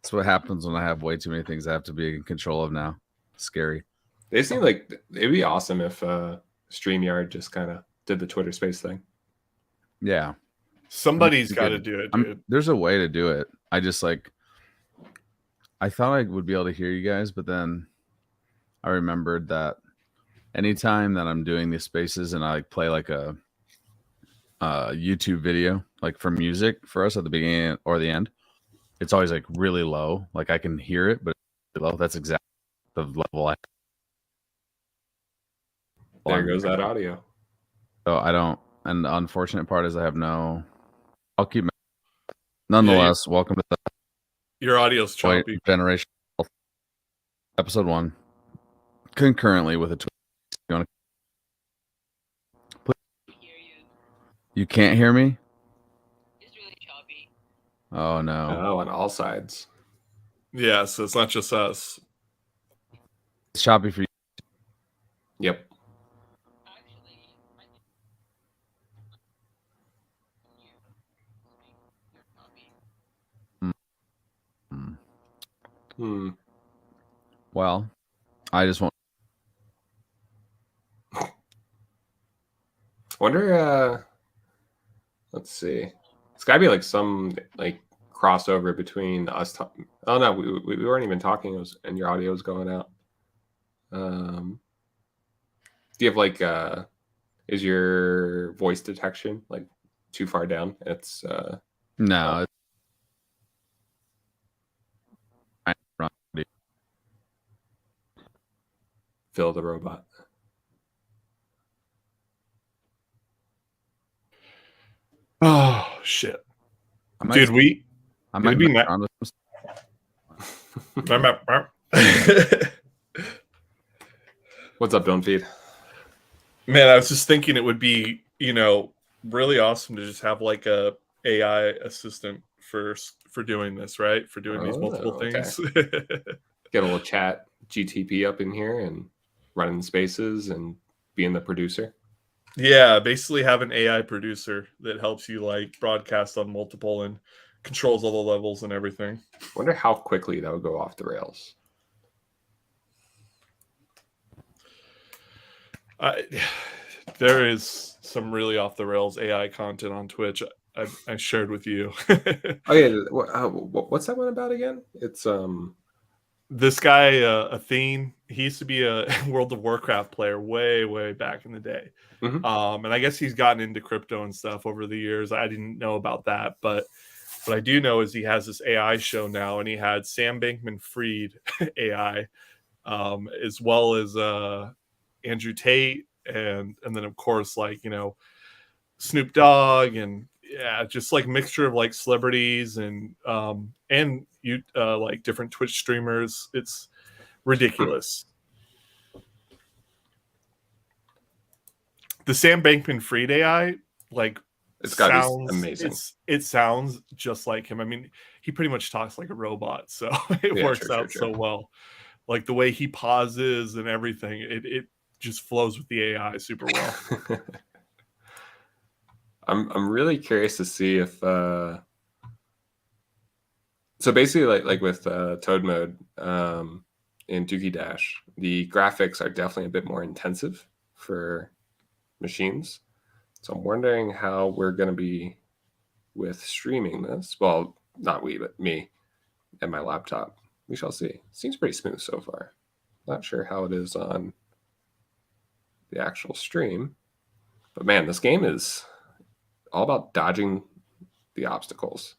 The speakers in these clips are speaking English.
That's what happens when I have way too many things I have to be in control of now. Scary. They seem like it'd be awesome if StreamYard just kind of did the Twitter Space thing. Yeah. Somebody's got to do it, dude. There's a way to do it. I just I thought I would be able to hear you guys, but then I remembered that anytime that I'm doing these spaces and I play like a YouTube video, like for music for us at the beginning or the end, it's always like really low. Like I can hear it, but it's really low. That's exactly the level There goes that audio. So I don't, and the unfortunate part is I have no. I'll keep. Nonetheless, welcome to the your audio's choppy. Generation episode 1, concurrently with a Twitch. You can't hear me? It's really choppy. Oh no. Oh, on all sides. Yeah, so it's not just us. It's choppy for you. Yep. Well, I just want. Wonder. Let's see. It's gotta be like some like crossover between us. Oh no, we weren't even talking. It was, and your audio was going out. Do you have like is your voice detection like too far down? It's no. Phil the robot. Oh shit, dude! I might be mess What's up, Don't Feed? Man, I was just thinking it would be, really awesome to just have like a AI assistant for doing this, right? For doing these multiple things. Get a little chat GTP up in here and running spaces and being the producer. Yeah, basically have an AI producer that helps you like broadcast on multiple and controls all the levels and everything. Wonder how quickly that would go off the rails. There is some really off the rails AI content on Twitch I shared with you. Oh yeah, what's that one about again? It's this guy Athene. He used to be a World of Warcraft player way back in the day. Mm-hmm. And I guess he's gotten into crypto and stuff over the years. I didn't know about that, but what I do know is he has this AI show now, and he had Sam Bankman-Fried AI, as well as Andrew Tate, and then of course like Snoop Dogg, and yeah, just like mixture of like celebrities and you like different Twitch streamers. It's ridiculous. The Sam Bankman-Fried AI, like, it's gotta be amazing. It sounds just like him. I mean, he pretty much talks like a robot, so it works out so well. Like the way he pauses and everything, it just flows with the AI super well. I'm really curious to see if so basically like with Toad mode in Dookey Dash, the graphics are definitely a bit more intensive for machines. So I'm wondering how we're going to be with streaming this. Well, not we, but me and my laptop. We shall see. Seems pretty smooth so far. Not sure how it is on the actual stream. But man, this game is all about dodging the obstacles.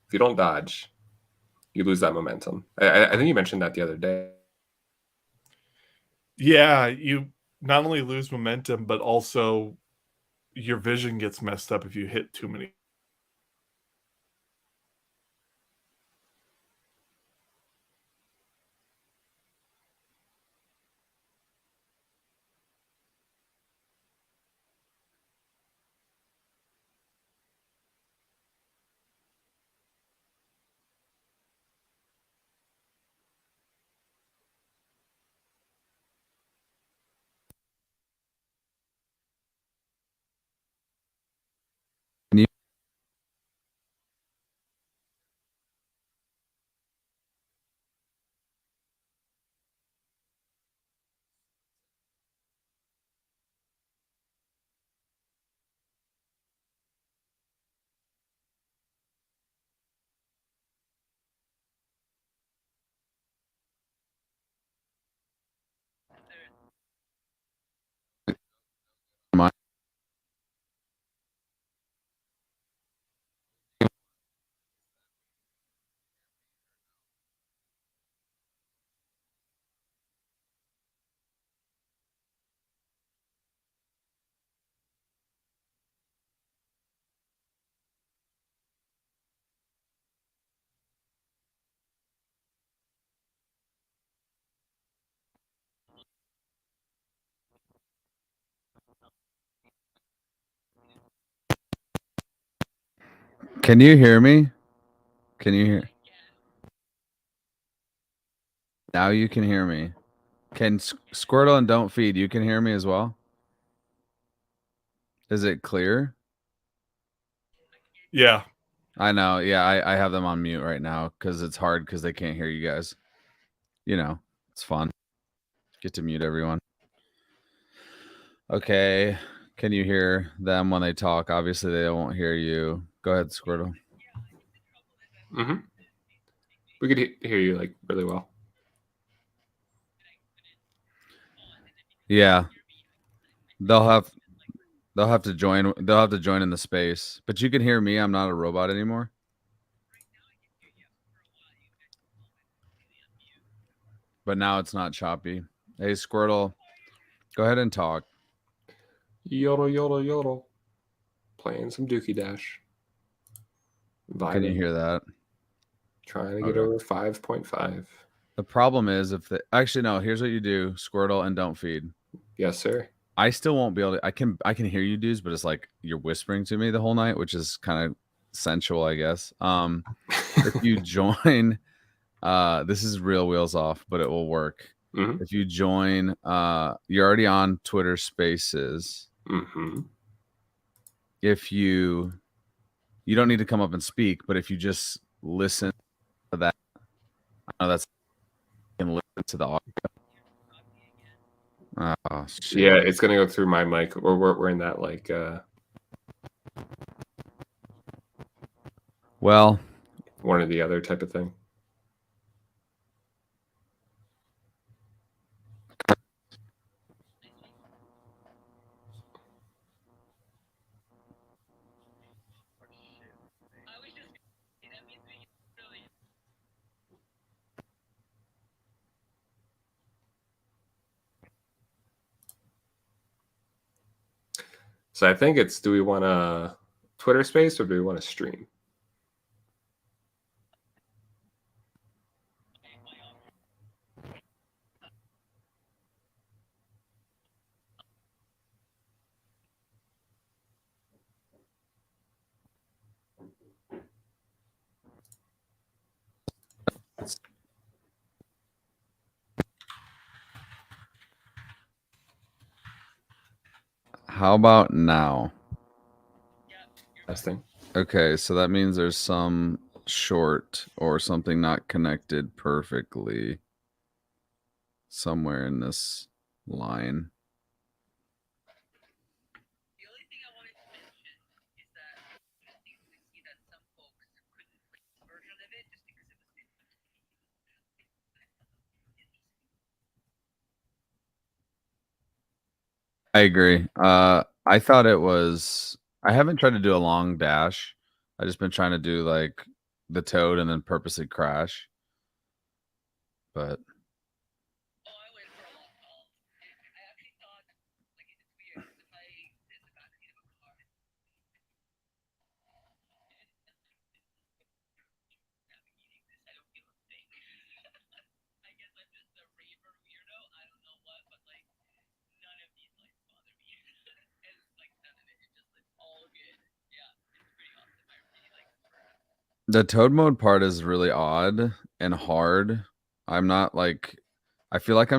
If you don't dodge, you lose that momentum. I think you mentioned that the other day. Yeah, you not only lose momentum, but also your vision gets messed up if you hit too many. Can you hear me? Can you hear? Now you can hear me. Can Squirtle and Don't Feed, you can hear me as well? Is it clear? Yeah. I know. Yeah, I have them on mute right now because it's hard because they can't hear you guys. You know, it's fun. Get to mute everyone. Okay. Can you hear them when they talk? Obviously, they won't hear you. Go ahead, Squirtle. Mm-hmm. We could hear you like really well. Yeah. They'll have to join. They'll have to join in the space. But you can hear me. I'm not a robot anymore. But now it's not choppy. Hey, Squirtle, go ahead and talk. Yodel, yodel, yodel. Playing some Dookey Dash. Vibing. Can you hear that? Trying to get over 5.5. The problem is if the actually no, here's what you do, Squirtle and Don't Feed. Yes, sir. I still won't be able to I can hear you dudes, but it's like you're whispering to me the whole night, which is kind of sensual, I guess. If you join this is real wheels off, but it will work. Mm-hmm. If you join you're already on Twitter Spaces. Mm-hmm. If you don't need to come up and speak, but if you just listen to that, I know that's you can listen to the audio. Oh, shit. Yeah, it's gonna go through my mic. We're in that like Well, one or the other type of thing. So I think it's, do we want a Twitter space or do we want to stream? how about now? Testing. Okay, so that means there's some short or something not connected perfectly somewhere in this line. The only thing I wanted to mention is that interesting to see that some folks couldn't play this version of it just because it was I agree. I thought it was I haven't tried to do a long dash. I just been trying to do like the toad and then purposely crash. But oh, I went for a long haul. I actually thought like it's weird because if I sit in the backseat of a car navigating this, I don't feel a thing. I guess I'm just a raver weirdo. I don't know what, but like none of these lights bother me. And like none of it. It just looks all good. Yeah, it's pretty awesome. I really like this version. the toad mode part is really odd and hard. I'm not like I feel like I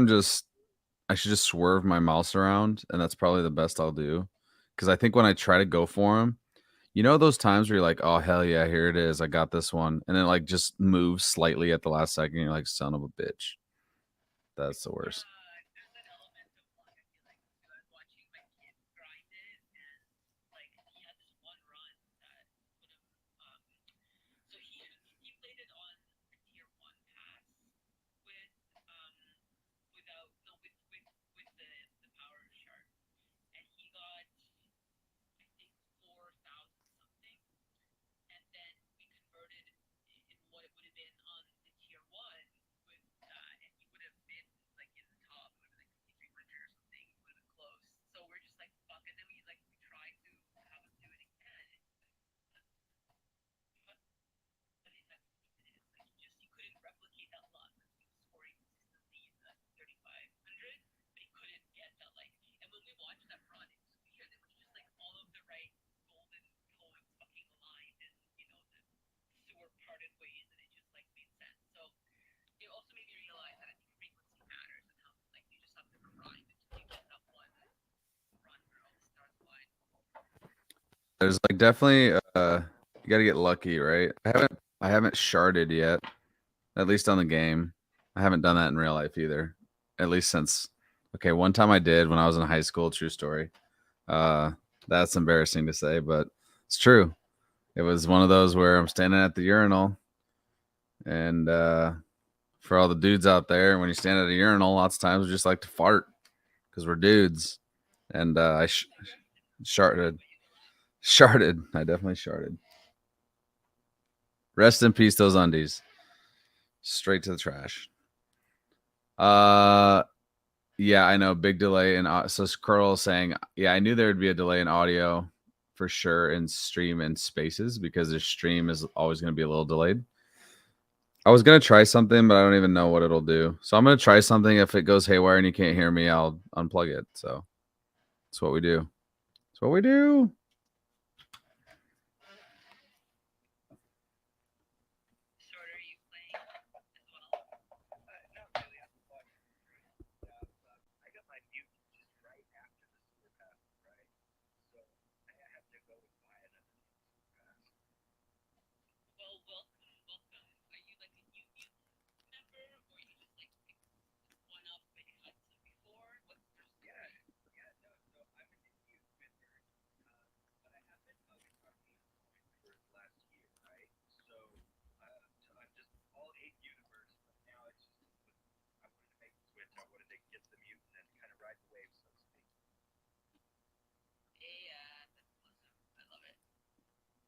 should just swerve my mouse around, and that's probably the best I'll do. Because I think when I try to go for him, you know those times where you're like, "Oh hell yeah, here it is, I got this one," and then like just moves slightly at the last second. You're like, "Son of a bitch." That's the worst. There's an element of luck, I feel like, too. I was watching my kid grind it, and like he had this one run that would have. So he played it on a tier one pass with without no with the power shark, and he got I think 4,000 something, and then we converted in what it would have been on the tier one with and he would have been like in the top there's like definitely you got to get lucky, right? I haven't sharded yet, at least on the game. I haven't done that in real life either, at least since. Okay, one time I did when I was in high school. True story. That's embarrassing to say, but it's true. It was one of those where I'm standing at the urinal, and for all the dudes out there, when you stand at a urinal, lots of times we just like to fart because we're dudes. And I sharted. I definitely sharted. Rest in peace, those undies. Straight to the trash. Yeah, I know. Big delay in so Curl saying, yeah, I knew there would be a delay in audio for sure in stream and spaces because the stream is always going to be a little delayed. I was going to try something, but I don't even know what it'll do. So I'm going to try something. If it goes haywire and you can't hear me, I'll unplug it. So that's what we do. That's what we do. Short, are you playing as well? Not really. I'm watching the stream. I got my mute just right after the super pass, right? So I have to go and buy another super pass. Well, welcome. Are you like a new member, or you just like picked one up and you had some before? What's your story? Yeah, no, I'm a new member, but I have been hugging on for the last year, right? So I'm just all 8 universe, but now it's just I wanted to make the switch. I wanted to get the mute and then kind of ride the wave, so to speak. Yeah, that's awesome. I love it.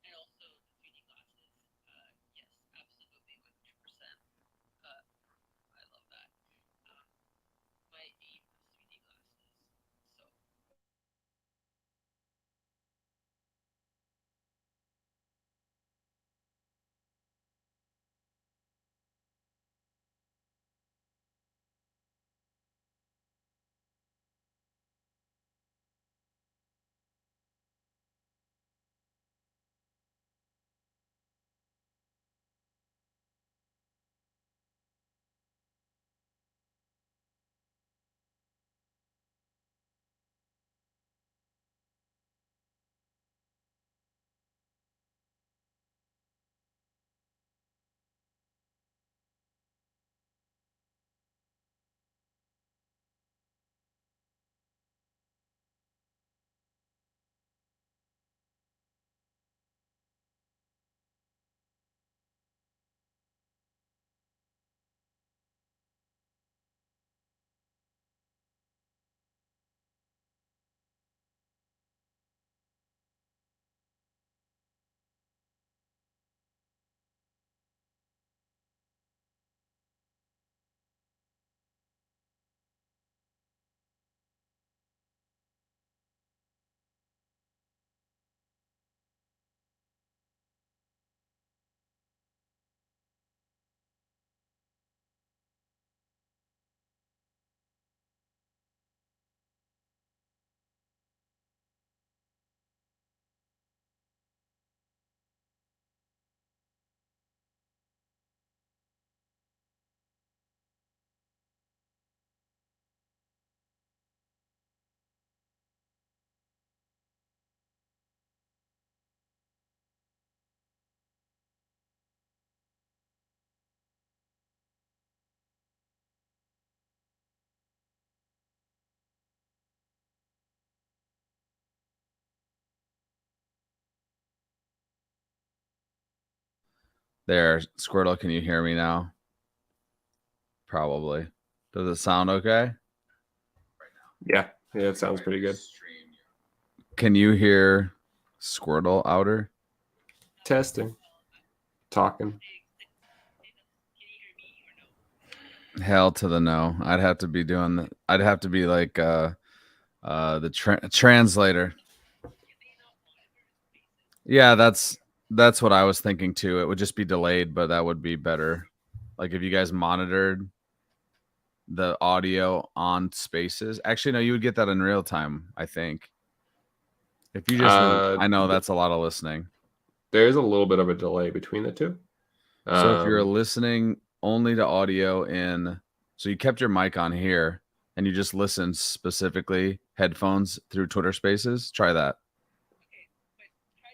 And also the 3D glasses. Yes, absolutely, 100%. I love that. My aim was 3D glasses. So There, Squirtle, can you hear me now? Probably. Does it sound okay? Yeah, it sounds pretty good. Can you hear Squirtle outer? Testing, talking. can you hear me or no? Hell to the no. I'd have to be doing the, I'd have to be like the translator. Yeah, that's what I was thinking too. It would just be delayed, but that would be better. Like if you guys monitored the audio on spaces. Actually, no, you would get that in real time, I think. If you just I know that's a lot of listening. There is a little bit of a delay between the two. So if you're listening only to audio in, so you kept your mic on here and you just listened specifically headphones through Twitter Spaces, try that. Okay, but try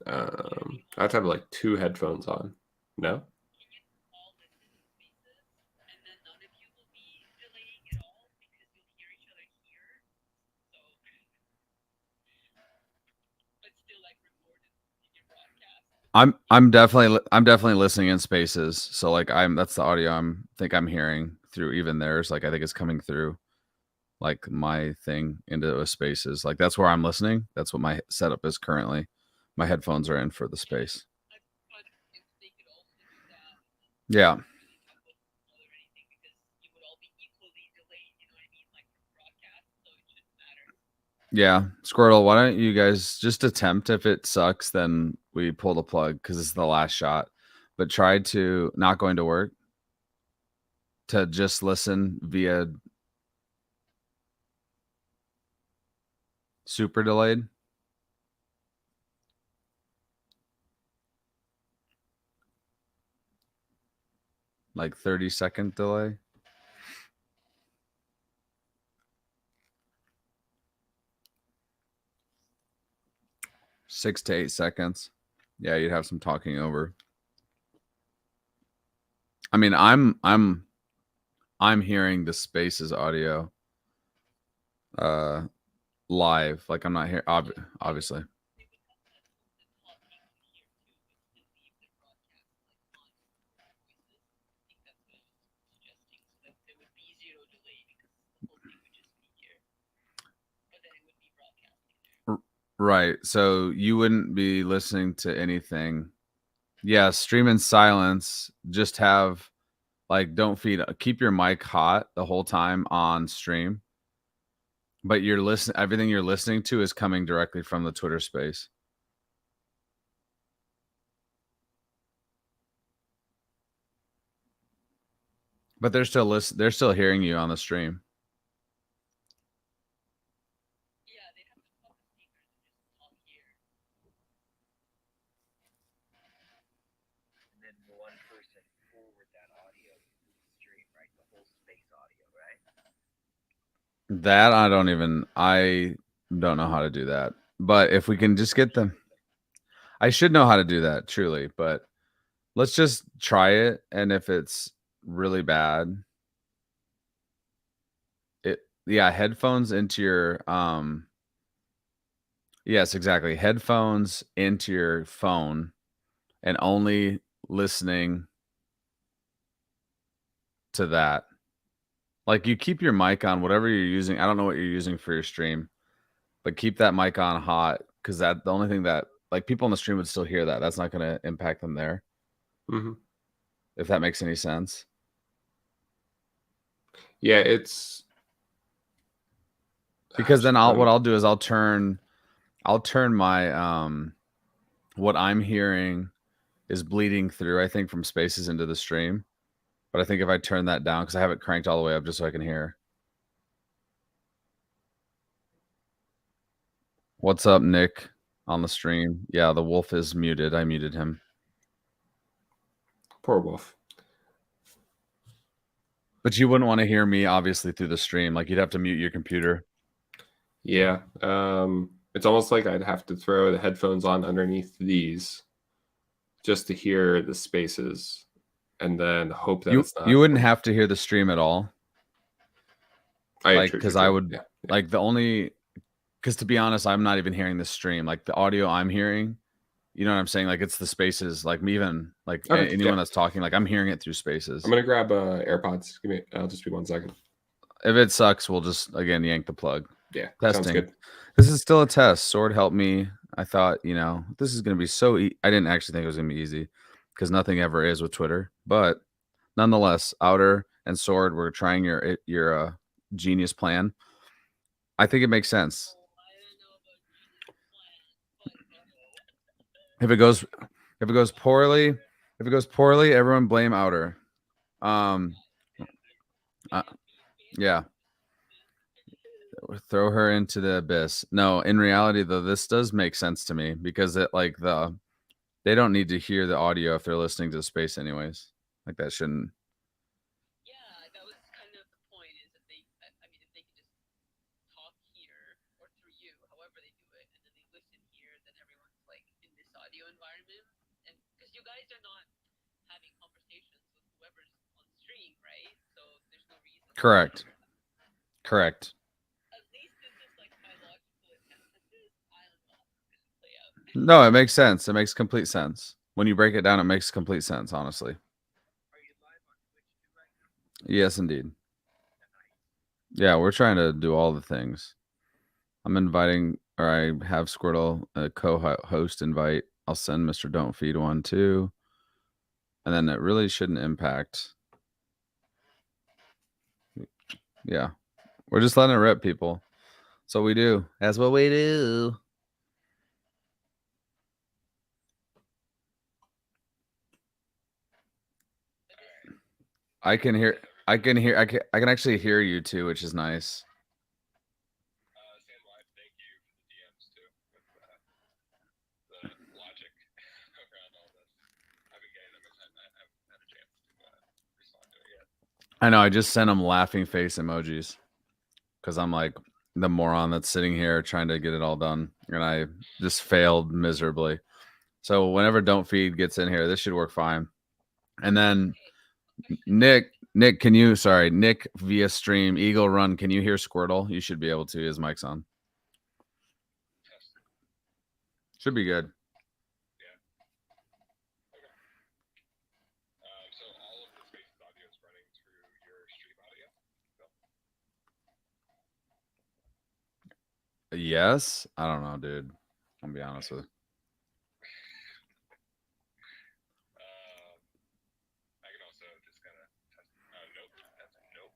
I have to have like 2 headphones on. No? Can you all listen to spaces, and then none of you will be delaying at all because you'll hear each other here. So, but still like recorded in your broadcast. I'm definitely listening in spaces. So like that's the audio I'm hearing through even theirs. Like I think it's coming through like my thing into a spaces. Like that's where I'm listening. That's what my setup is currently. My headphones are in for the space. But if they could also do that, Yeah. really talk about football or anything because you would all be equally delayed. You know what I mean? Like from broadcast, so it shouldn't matter. Yeah. Squirtle, why don't you guys just attempt? If it sucks, then we pull the plug because it's the last shot. But try to not going to work to just listen via super delayed. Like 30-second delay. Six to 8 seconds. Yeah, you'd have some talking over. I mean, I'm hearing the spaces audio live. Like I'm not here obviously. They would have headphones and talk equally here too, but still leave the broadcast like on voices. I think that's what I was suggesting, so that there would be zero delay because the whole thing would just be here, but then it would be broadcasting there. Right. So you wouldn't be listening to anything. Yeah, stream in silence. Just have like don't feed keep your mic hot the whole time on stream. But everything you're listening to is coming directly from the Twitter space. But they're still hearing you on the stream. Yeah, they'd have to pop the speakers and just talk here. And then one person forward that audio to the stream, right? The whole space audio, right? That I don't know how to do that. But if we can just get them, I should know how to do that truly, but let's just try it. And if it's really bad, headphones into your yes, exactly. Headphones into your phone and only listening to that. Like you keep your mic on, whatever you're using. I don't know what you're using for your stream, but keep that mic on hot because the only thing that like people on the stream would still hear that. That's not going to impact them there. Mm-hmm. If that makes any sense. Yeah, it's Because then what I'll do is I'll turn my what I'm hearing is bleeding through, I think, from spaces into the stream. But I think if I turn that down, because I have it cranked all the way up just so I can hear. What's up, Nick, on the stream? Yeah, the wolf is muted. I muted him. Poor wolf. But you wouldn't want to hear me, obviously, through the stream. Like, you'd have to mute your computer. Yeah. It's almost like I'd have to throw the headphones on underneath these just to hear the spaces and then hope that it's not. You wouldn't have to hear the stream at all. Because I would, like, because to be honest, I'm not even hearing the stream. Like, the audio I'm hearing, you know what I'm saying? Like, it's the spaces. Like, me even, like, anyone that's talking, like, I'm hearing it through spaces. I'm going to grab AirPods. I'll just be 1 second. If it sucks, we'll just, again, yank the plug. Yeah, testing. Sounds good. This is still a test. Sword helped me. I thought, this is going to be so I didn't actually think it was going to be easy because nothing ever is with Twitter. But nonetheless, Outer and Sword, we're trying your genius plan. I think it makes sense. If it goes poorly, everyone blame Outer. Yeah. Throw her into the abyss. No, in reality, though, this does make sense to me because they don't need to hear the audio if they're listening to the space anyways. Like that shouldn't. Yeah, that was kind of the point. Is that I mean, if they could just talk here or through you, however they do it, and then they listen here, then everyone's like in this audio, subscribers on stream, right? So there's no reason. Correct. Correct. At least this is like my logical antithesis. I don't know how this will play out. No, it makes sense. It makes complete sense. When you break it down, it makes complete sense, honestly. Are you live on Twitch too right now? Yes, indeed. Yeah, we're trying to do all the things. I'm inviting, or I have Squirtle a co-host invite. I'll send Mr. Don't Feed one too. And then it really shouldn't impact. Yeah. We're just letting it rip, people. That's what we do. That's what we do. I can actually hear you too, which is nice. Sandwide, thank you for the DMs too. With the logic around all this. I haven't getting them. I haven't had a chance to respond to it yet. I know. I just sent him laughing face emojis because I'm like the moron that's sitting here trying to get it all done, and I just failed miserably. So whenever Don't Feed gets in here, this should work fine. And then Nick, can you? Sorry, Nick via stream Eagle Run. Can you hear Squirtle? You should be able to. His mic's on. Should be good. So all of the Spaces audio is running through your stream audio. Yes, I don't know, dude. I'll be honest with you. I can also just kind of test. Nope, that's a nope.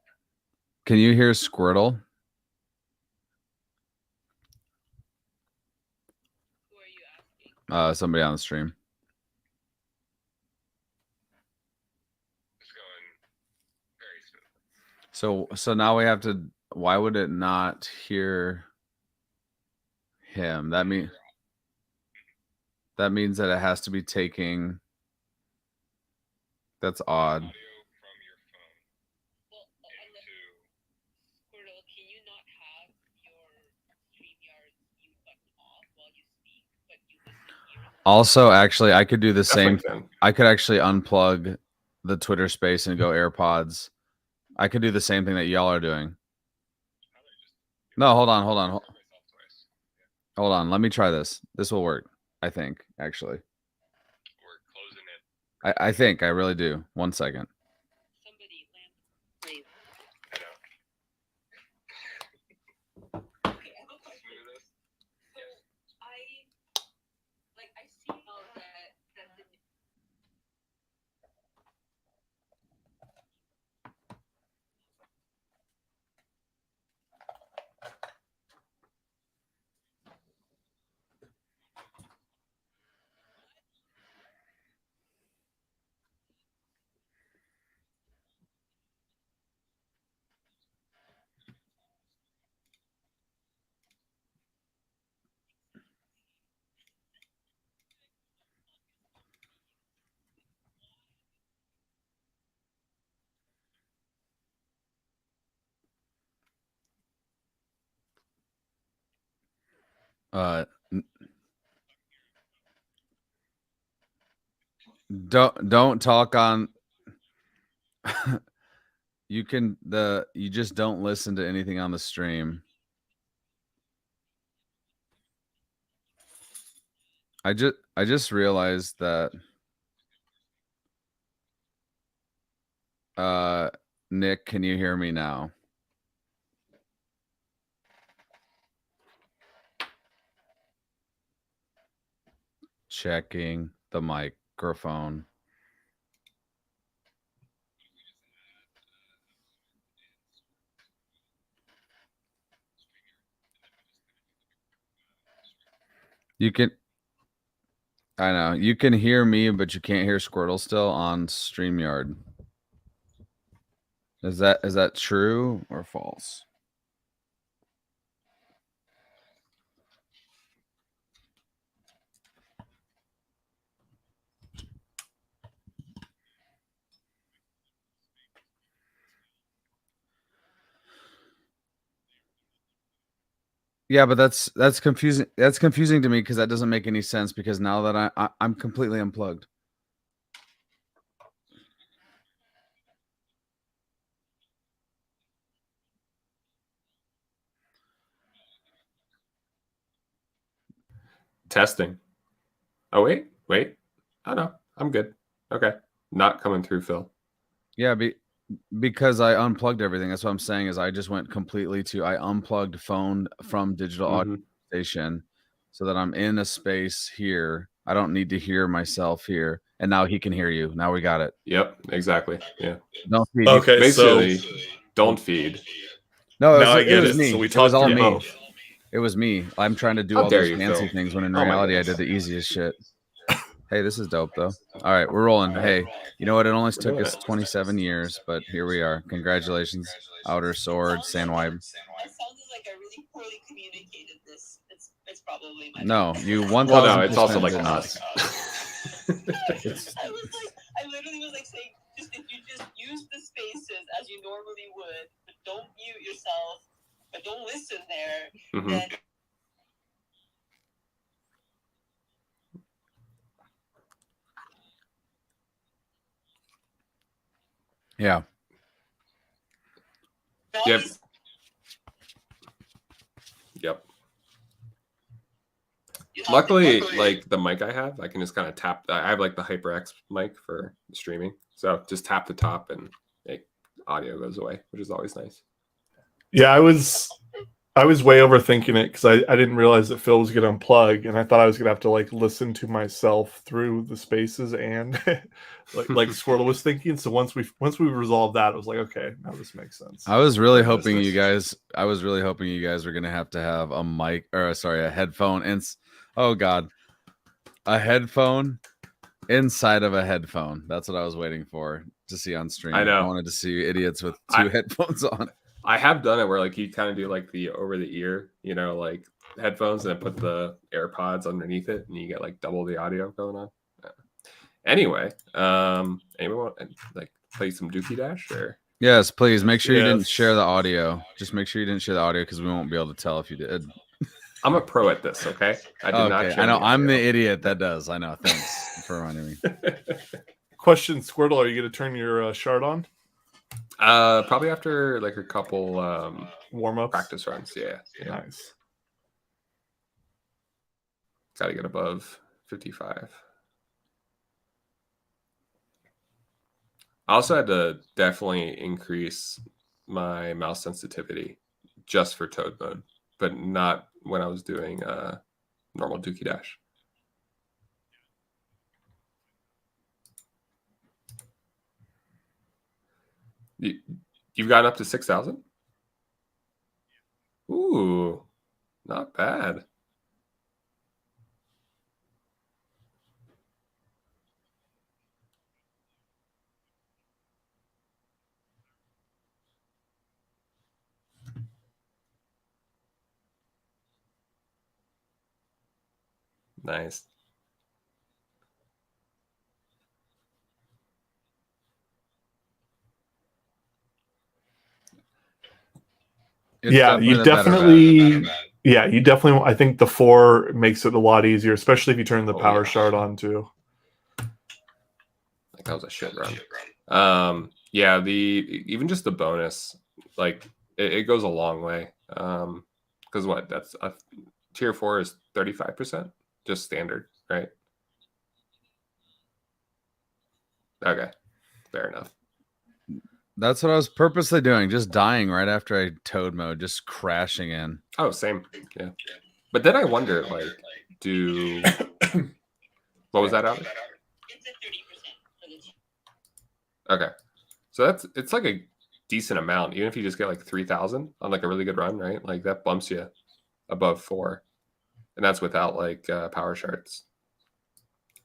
Can you hear Squirtle? Who are you asking? Somebody on the stream. It's going very smooth. So now we have to. Why would it not hear him? That means that it has to be taking. That's odd. Audio from your phone Well, into. Squirtle, can you not have your StreamYard mute button off while you speak, but you listen here? Also, actually, I could do the same. Definitely can. I could actually unplug the Twitter space and go AirPods. I could do the same thing that y'all are doing. No, hold on. Hold on. Let me try this. This will work. I think, actually. We're closing it. I think. I really do. 1 second. Somebody land, please. I know. Okay, I have a question. Smoothest. So I see now that the Don't talk on. You just don't listen to anything on the stream. I just realized that Nick, can you hear me now? Checking the microphone. You can. I know you can hear me, but you can't hear Squirtle still on StreamYard. Is that true or false? Yeah, but that's confusing. That's confusing to me because that doesn't make any sense. Because now that I'm completely unplugged. Testing. Oh, wait. Oh, no. I'm good. Okay. Not coming through, Phil. Yeah, because I unplugged everything. That's what I'm saying is I just went completely to I unplugged phone from digital audio station so that I'm in a space here. I don't need to hear myself here. And now he can hear you. Now we got it. Yep, exactly. Yeah. Don't feed. Okay, Basically, so don't feed. No, now I it get was it. me. So we It was talked all through me. both. It was me. I'm trying to do How all dare those you, fancy Phil? things when in Oh my reality I goodness. did the easiest shit. Hey, this is dope though. All right, we're rolling. All Hey, right. you know what? It only We're took doing us it. 27 years, but here we are. Congratulations, Outer Sword, Sandwipe. That sounds like I really poorly communicated this. It's probably my No, bad. you Well, 1000%. no, it's also like did us. I literally was like saying, just if you just use the spaces as you normally would, but don't mute yourself, but don't listen there, Mhm. then Yeah. Yep. Yep. Luckily, like the mic I have, I can just kind of tap. I have like the HyperX mic for streaming, so just tap the top and like audio goes away, which is always nice. Yeah, I was way overthinking it because I didn't realize that Phil was going to unplug, and I thought I was going to have to like listen to myself through the spaces and like Squirtle was thinking. So once we resolved that, it was like, okay, now this makes sense. I was really Yeah, that's hoping nice. you guys were gonna have to have a mic or sorry, a headphone and oh god. A headphone inside of a headphone. That's what I was waiting for to see on stream. I know. I wanted to see idiots with two headphones on. I have done it where like you kind of do like the over the ear, you know, like headphones, and then put the AirPods underneath it, and you get like double the audio going on. Anyway, anyone want to like play some Dookey Dash or? Yes, please make sure you didn't Yes. share the audio. Just make sure you didn't share the audio because we won't be able to tell if you did. I'm a pro at this, okay? I did not Okay, share I know the I'm the audio. idiot that does. I know. Thanks for reminding me. Question, Squirtle, are you going to turn your shard on? Probably after like a couple Warm-ups? practice runs. Yeah. Nice. Got to get above 55. I also had to definitely increase my mouse sensitivity just for Toad mode, but not when I was doing normal Dookey Dash. You've gotten up to 6,000? Ooh, not bad. Nice. It's Yeah, you the better definitely. bet. Yeah, you definitely. I think the 4 makes it a lot easier, especially if you turn the Oh, power yeah. shard on too. Like that was a shit run. Yeah, even just the bonus, like it goes a long way. Because what that's a tier 4 is 35%, just standard, right? Okay, fair enough. That's what I was purposely doing, just dying right after I Toad mode, just crashing in. Oh, same. Yeah. But then I wonder, like, what was that out? it's a 30% for the team. Okay. So it's like a decent amount, even if you just get like 3,000 on like a really good run, right? Like that bumps you above 4. And that's without like power shards.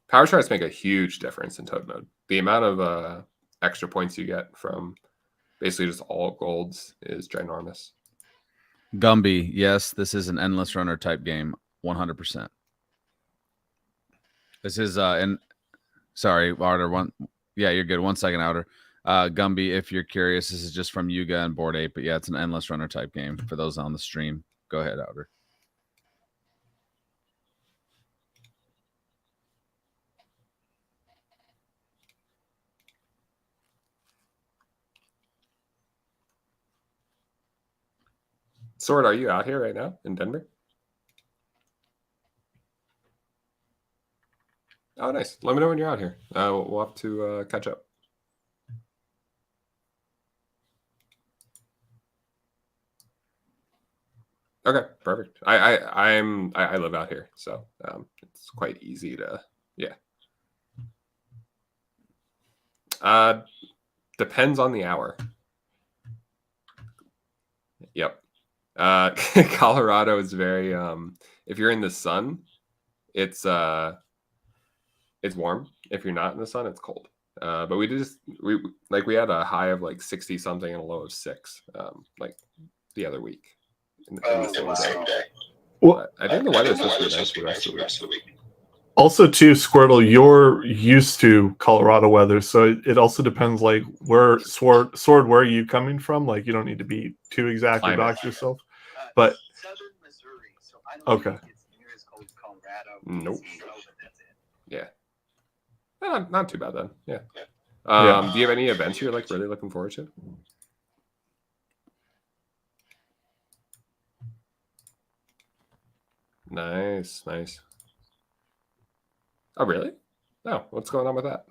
Power shards make a huge difference in Toad mode. The amount of extra points you get from basically just all golds is ginormous. Gumby, yes, this is an endless runner type game, 100%. This is and sorry, Outer one. Yeah, you're good. 1 second, Outer. Gumby, if you're curious, this is just from Yuga and Board 8, but yeah, it's an endless runner type game for those on the stream. Go ahead, Outer. Sword, are you out here right now in Denver? Oh, nice. Let me know when you're out here. We'll have to catch up. Okay, perfect. I live out here, so it's quite easy to depends on the hour. Yep. Colorado is very if you're in the sun, it's warm. If you're not in the sun, it's cold. But we had a high of like 60 something and a low of 6 like the other week in the same day. Well, I think the weather's supposed to be nice for the rest of the week. Also, too, Squirtle, you're used to Colorado weather, so it also depends, like, where Sword, where are you coming from? Like, you don't need to be too exact Climate. about yourself. But Southern Missouri, so I don't Okay. think it's near as cold as Colorado. Nope. So, but that's it. Yeah. Not too bad then. Yeah. Yeah. Do you have any events you're like really looking forward to? Nice. Oh, really? No. What's going on with that?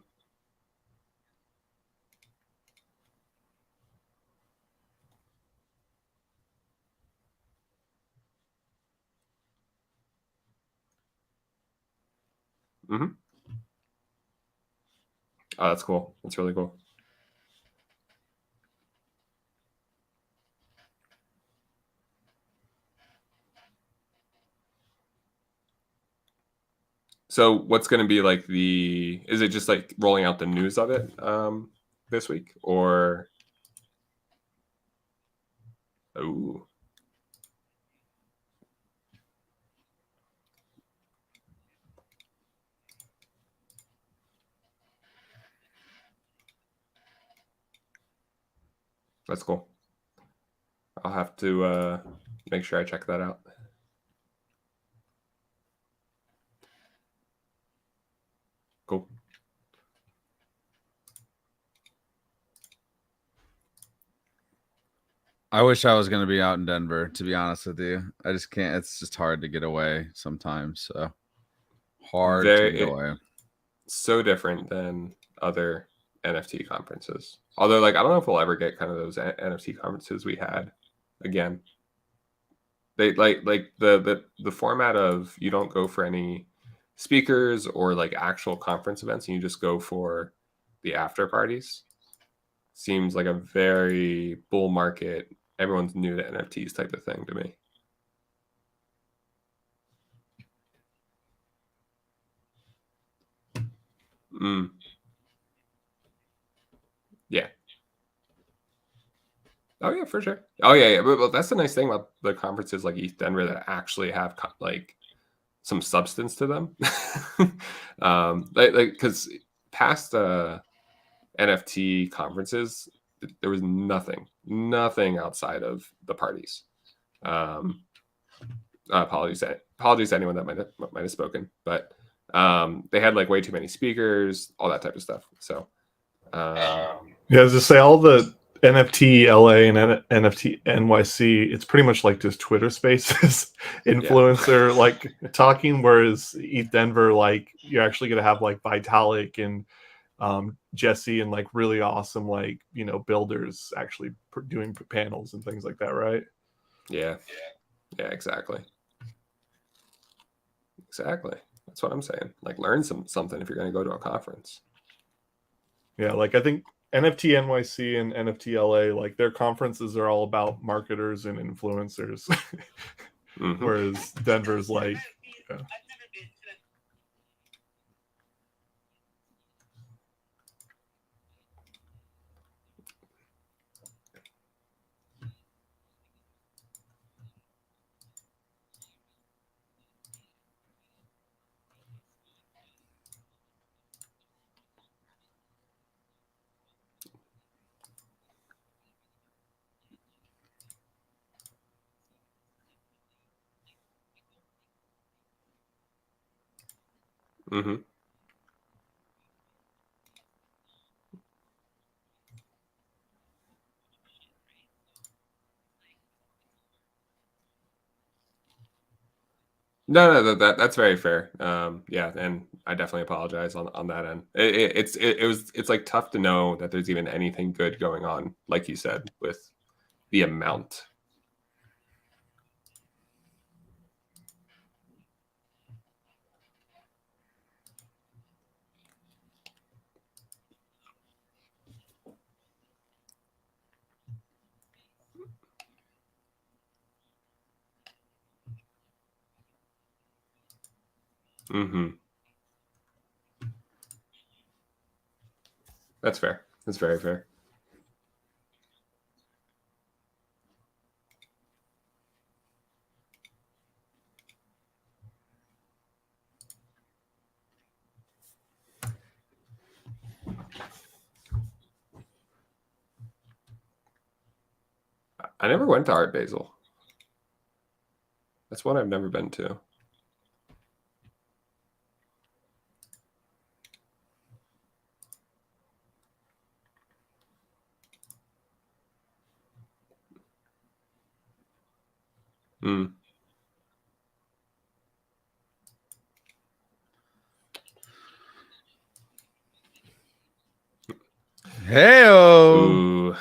Mm-hmm. Oh, that's cool. That's really cool. So what's going to be like is it just like rolling out the news of it this week or? Oh, that's cool. I'll have to make sure I check that out. Cool. I wish I was going to be out in Denver, to be honest with you. I just can't. It's just hard to get away sometimes. So hard to get away. So different than other NFT conferences. Although, like, I don't know if we'll ever get kind of those NFT conferences we had again. They like the format of you don't go for any speakers or like actual conference events, and you just go for the after parties. Seems like a very bull market. Everyone's new to NFTs type of thing to me. Yeah. Oh yeah, for sure. Oh yeah. But that's the nice thing about the conferences like East Denver that actually have like some substance to them. Because past NFT conferences, there was nothing outside of the parties. Apologies to anyone that might have spoken, but they had like way too many speakers, all that type of stuff. So Yeah, as I say, all the NFT LA and NFT NYC, it's pretty much like just Twitter Spaces, influencer like talking. Whereas ETH Denver, like you're actually gonna have like Vitalik and Jesse and like really awesome like builders actually doing panels and things like that, right? Yeah, exactly. That's what I'm saying. Like learn something if you're going to go to a conference. Yeah, like I think NFT NYC and NFT LA, like their conferences are all about marketers and influencers. Mm-hmm. Whereas Denver's like Mm-hmm. No, that's very fair. Yeah, and I definitely apologize on that end. It's like tough to know that there's even anything good going on, like you said, with the amount. Mm-hmm. That's fair. That's very fair. I never went to Art Basel. That's one I've never been to. Mm. Hey-o. Ooh.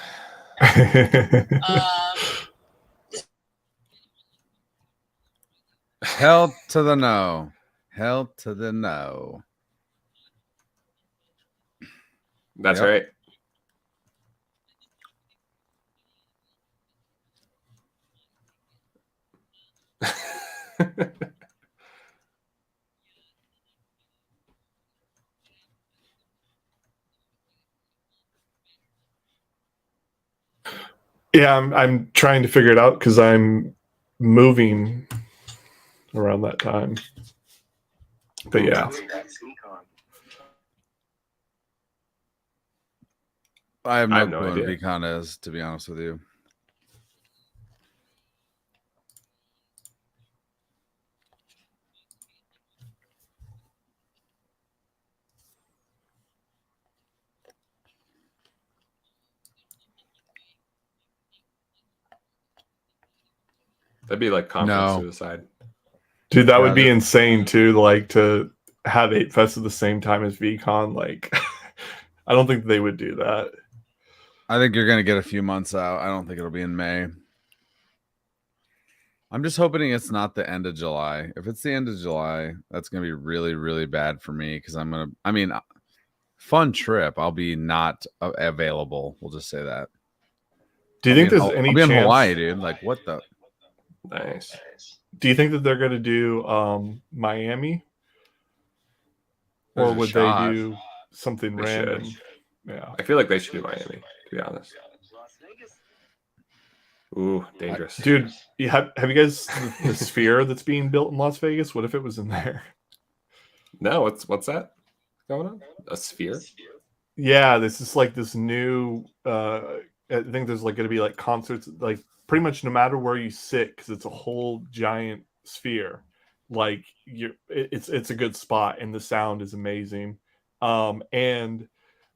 Hell to the no. Hell to the no. That's Yep. right. Yeah, I'm trying to figure it out because I'm moving around that time. But yeah, I have I no have no clue what idea. VCon is, to be honest with you. That'd be like conference No. suicide. dude, that Yeah, would be that- insane too. Like to have 8 Fest at the same time as VCon. Like, I don't think they would do that. I think you're gonna get a few months out. I don't think it'll be in May. I'm just hoping it's not the end of July. If it's the end of July, that's gonna be really, really bad for me because I mean, fun trip. I'll be not available. We'll just say that. Do you think there's any I'll be in chance? Hawaii, dude. Like, what the? Nice. Do you think that they're going to do Miami, There's or a would shot. they do something They should. random? Yeah. I feel like they should do Miami, to be honest. Ooh, dangerous. Dude, have you guys the sphere that's being built in Las Vegas? What if it was in there? No, what's that going on? A sphere? Yeah, this is like this new. I think there's like going to be like concerts, like pretty much no matter where you sit, because it's a whole giant sphere. Like it's a good spot, and the sound is amazing. And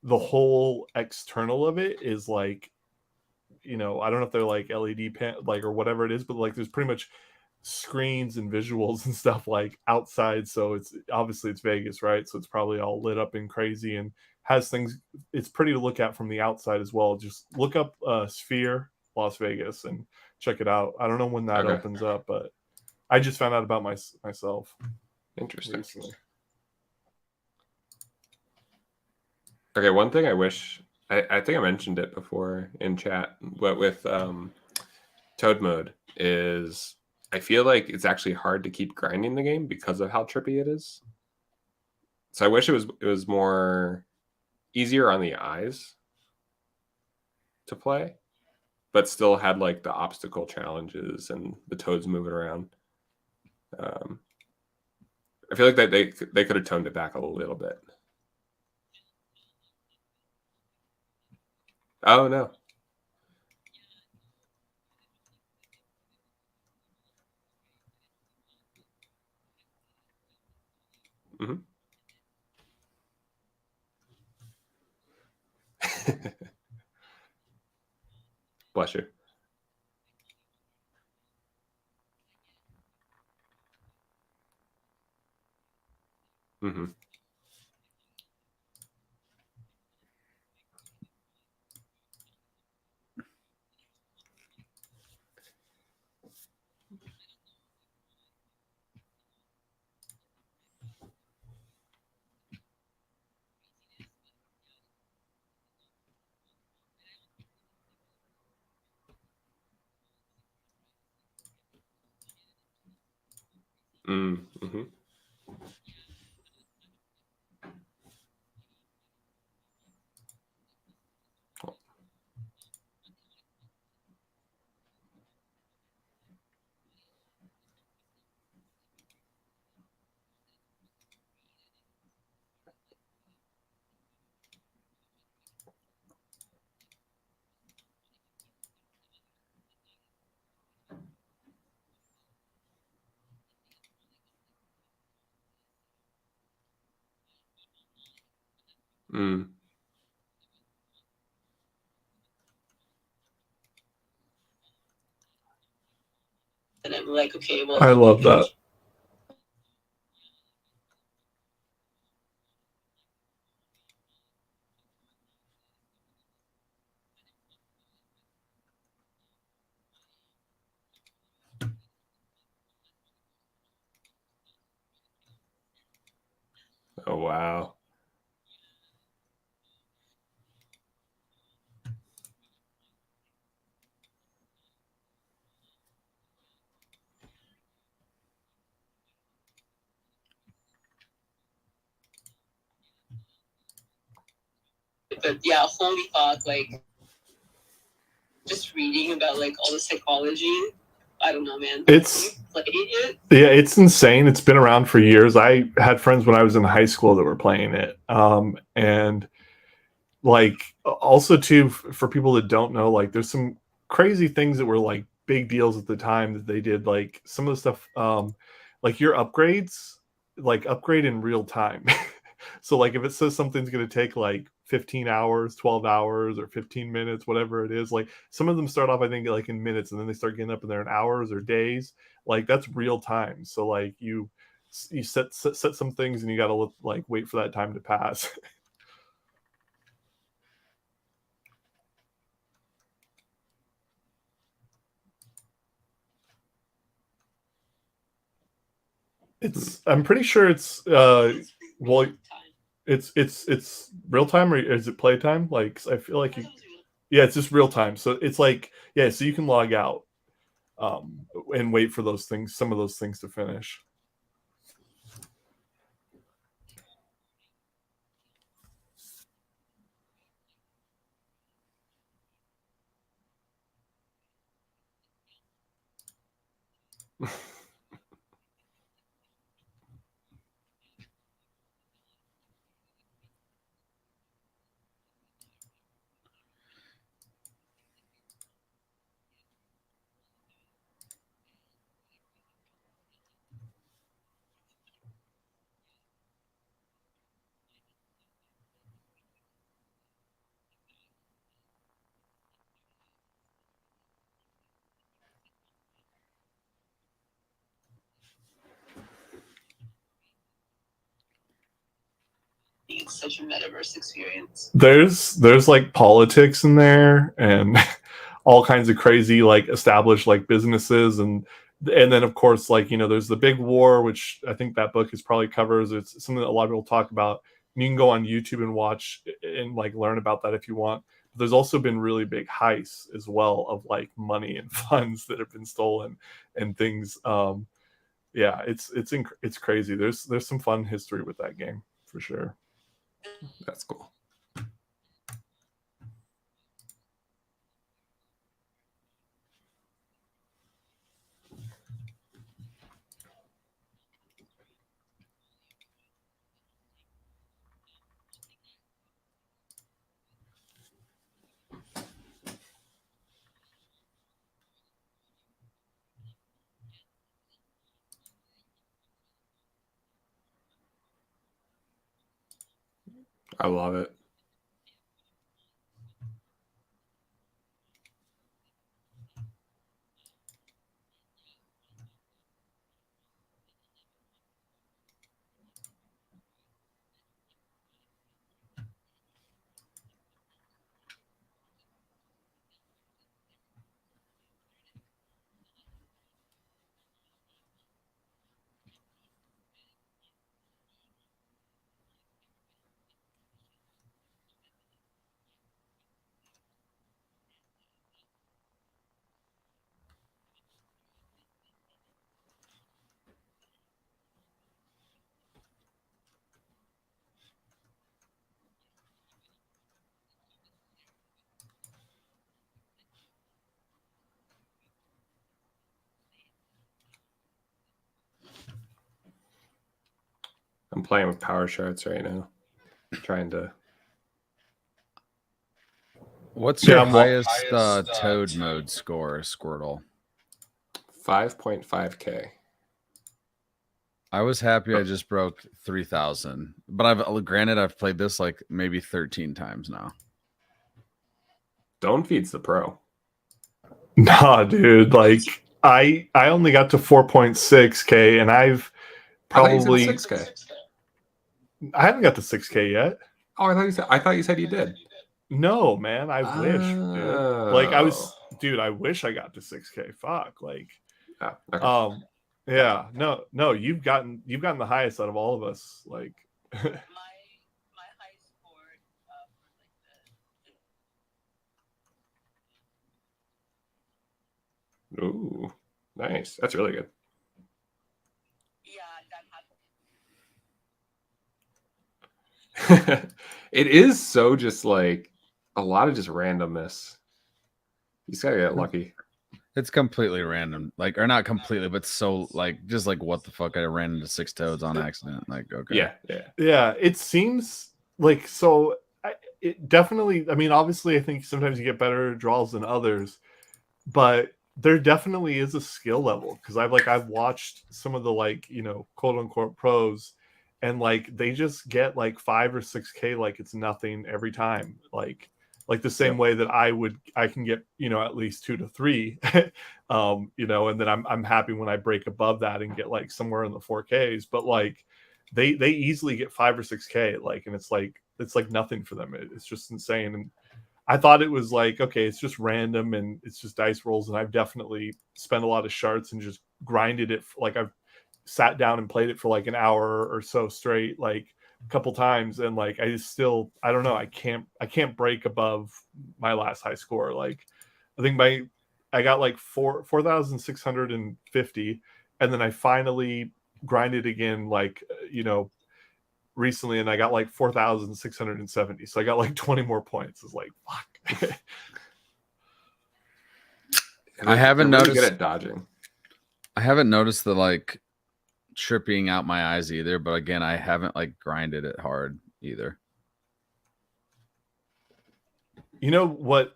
the whole external of it is like, I don't know if they're like LED like or whatever it is, but like there's pretty much screens and visuals and stuff like outside. So it's obviously it's Vegas, right? So it's probably all lit up and crazy and has things. It's pretty to look at from the outside as well. Just look up Sphere Las Vegas and check it out. I don't know when that Okay. opens up, but I just found out about myself Interesting. recently. Okay, one thing I wish I think I mentioned it before in chat, but with Toad mode is I feel like it's actually hard to keep grinding the game because of how trippy it is. So I wish it was more easier on the eyes to play, but still had like the obstacle challenges and the toads moving around. I feel like that they could have toned it back a little bit. Oh no. Mm-hmm. Bless you. Mm-hmm. Mm-hmm. Mm. And I'm like, okay, well, I love that. Oh wow. but yeah, holy thought, like just reading about like all the psychology. I don't know, man. It's Played it. Yeah, it's insane. It's been around for years. I had friends when I was in high school that were playing it. And like also too for people that don't know, like there's some crazy things that were like big deals at the time that they did. Like some of the stuff, like your upgrades, like upgrade in real time. So like if it says something's going to take like 15 hours, 12 hours, or 15 minutes, whatever it is, like some of them start off I think like in minutes, and then they start getting up in there in hours or days. Like that's real time. So like you set some things, and you got to like wait for that time to pass. I'm pretty sure it's well, it's real time, or is it playtime? Like I feel like yeah, it's just real time. So it's like, yeah, so you can log out and wait for those things, some of those things to finish. It's such a metaverse experience. There's like politics in there, and all kinds of crazy like established like businesses, and then of course like there's the big war, which I think that book is probably covers. It's something that a lot of people talk about. And you can go on YouTube and watch and like learn about that if you want. But there's also been really big heists as well of like money and funds that have been stolen and things. Yeah, it's crazy. There's some fun history with that game for sure. That's cool. I love it. I'm playing with power charts right now, trying to. What's Yeah, your I'm highest Toad mode score, Squirtle? 5.5K. I was happy I just broke 3,000, but I've played this like maybe 13 times now. Don't feed's the pro. Nah, dude. Like I only got to 4.6K, and I've probably I thought you said 6K. I haven't got to 6K yet. Oh, I thought you said you did. No, man. I wish, dude. Like I was, dude. I wish I got to 6K. Fuck. Like, Oh, okay. yeah. No. You've gotten the highest out of all of us. Like, My high score for like the Ooh, nice. That's really good. that happened. It is so just like a lot of just randomness. You just gotta get lucky. It's completely random, like, or not completely, but so like just like what the fuck, I ran into 6 toads on accident. Like, okay, yeah. It seems like so. It definitely. I mean, obviously, I think sometimes you get better draws than others, but there definitely is a skill level because I've watched some of the like quote unquote pros, and like they just get like 5 or 6K like it's nothing every time. Like the same way that I can get at least 2 to 3, and then I'm happy when I break above that and get like somewhere in the 4Ks. But like they easily get 5 or 6K like, and it's like nothing for them. It's just insane. And I thought it was like, okay, it's just random and it's just dice rolls. And I've definitely spent a lot of shards and just grinded it. Like I've sat down and played it for like an hour or so straight, like a couple times. And like, I don't know. I can't break above my last high score. Like I think I got like 4,650. And then I finally grinded again, like, recently, and I got like 4,670. So I got like 20 more points. It's like, fuck. I haven't really noticed good at dodging. I haven't noticed the like tripping out my eyes either, but again, I haven't like grinded it hard either. You know what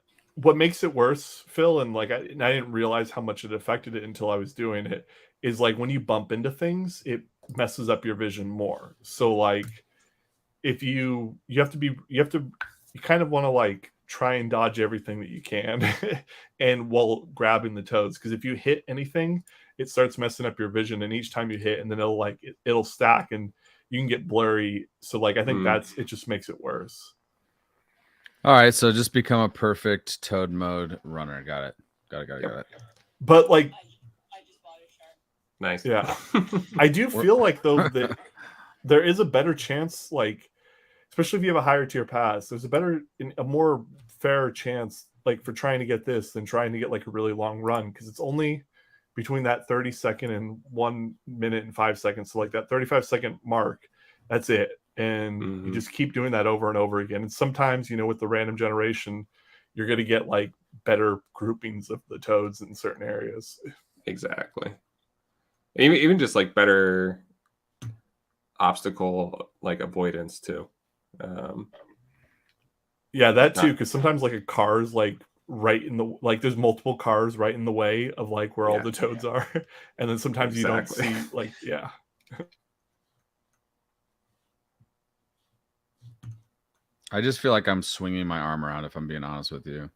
makes it worse, Phil, and like I didn't realize how much it affected it until I was doing it, is like when you bump into things, it messes up your vision more. So like if you kind of want to like try and dodge everything that you can and while grabbing the toads, because if you hit anything, it starts messing up your vision, and each time you hit, and then it'll stack and you can get blurry. So like I think it just makes it worse. All right, so just become a perfect toad mode runner. Got it. Got it. But like I just bought a shark. Nice. Yeah. I do feel like though that there is a better chance, like especially if you have a higher tier pass, there's a more fair chance like for trying to get this than trying to get like a really long run, because it's only between that 30-second and 1 minute and 5 seconds. So like that 35-second mark, that's it. And you just keep doing that over and over again. And sometimes, with the random generation, you're going to get like better groupings of the toads in certain areas. Exactly. Even just like better obstacle like avoidance too. Yeah, that too, because sometimes like a car's like right in the like there's multiple cars right in the way of like where all the toads are, and then sometimes you don't see like I just feel like I'm swinging my arm around, if I'm being honest with you.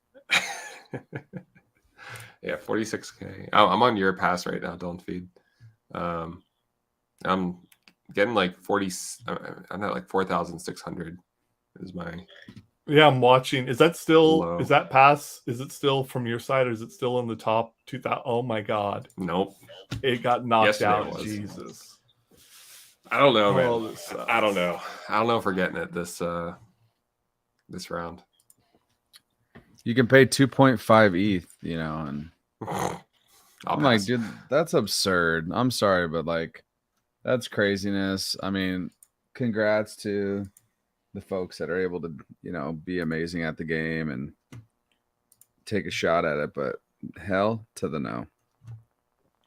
Yeah, 46K. I'm on your pass right now. Don't feed. I'm getting like 40. I'm at like 4,600. Is my. Yeah, I'm watching. Is that still low. Is that pass? Is it still from your side, or is it still in the top 2,000? Oh my god! Nope. It got knocked Yesterday out. it was. Jesus. I don't know, man. Oh, I don't know. I don't know if we're getting it this round. You can pay 2.5 ETH, and I'm like, dude, that's absurd. I'm sorry, but like, that's craziness. I mean, congrats to the folks that are able to, be amazing at the game and take a shot at it, but hell to the no.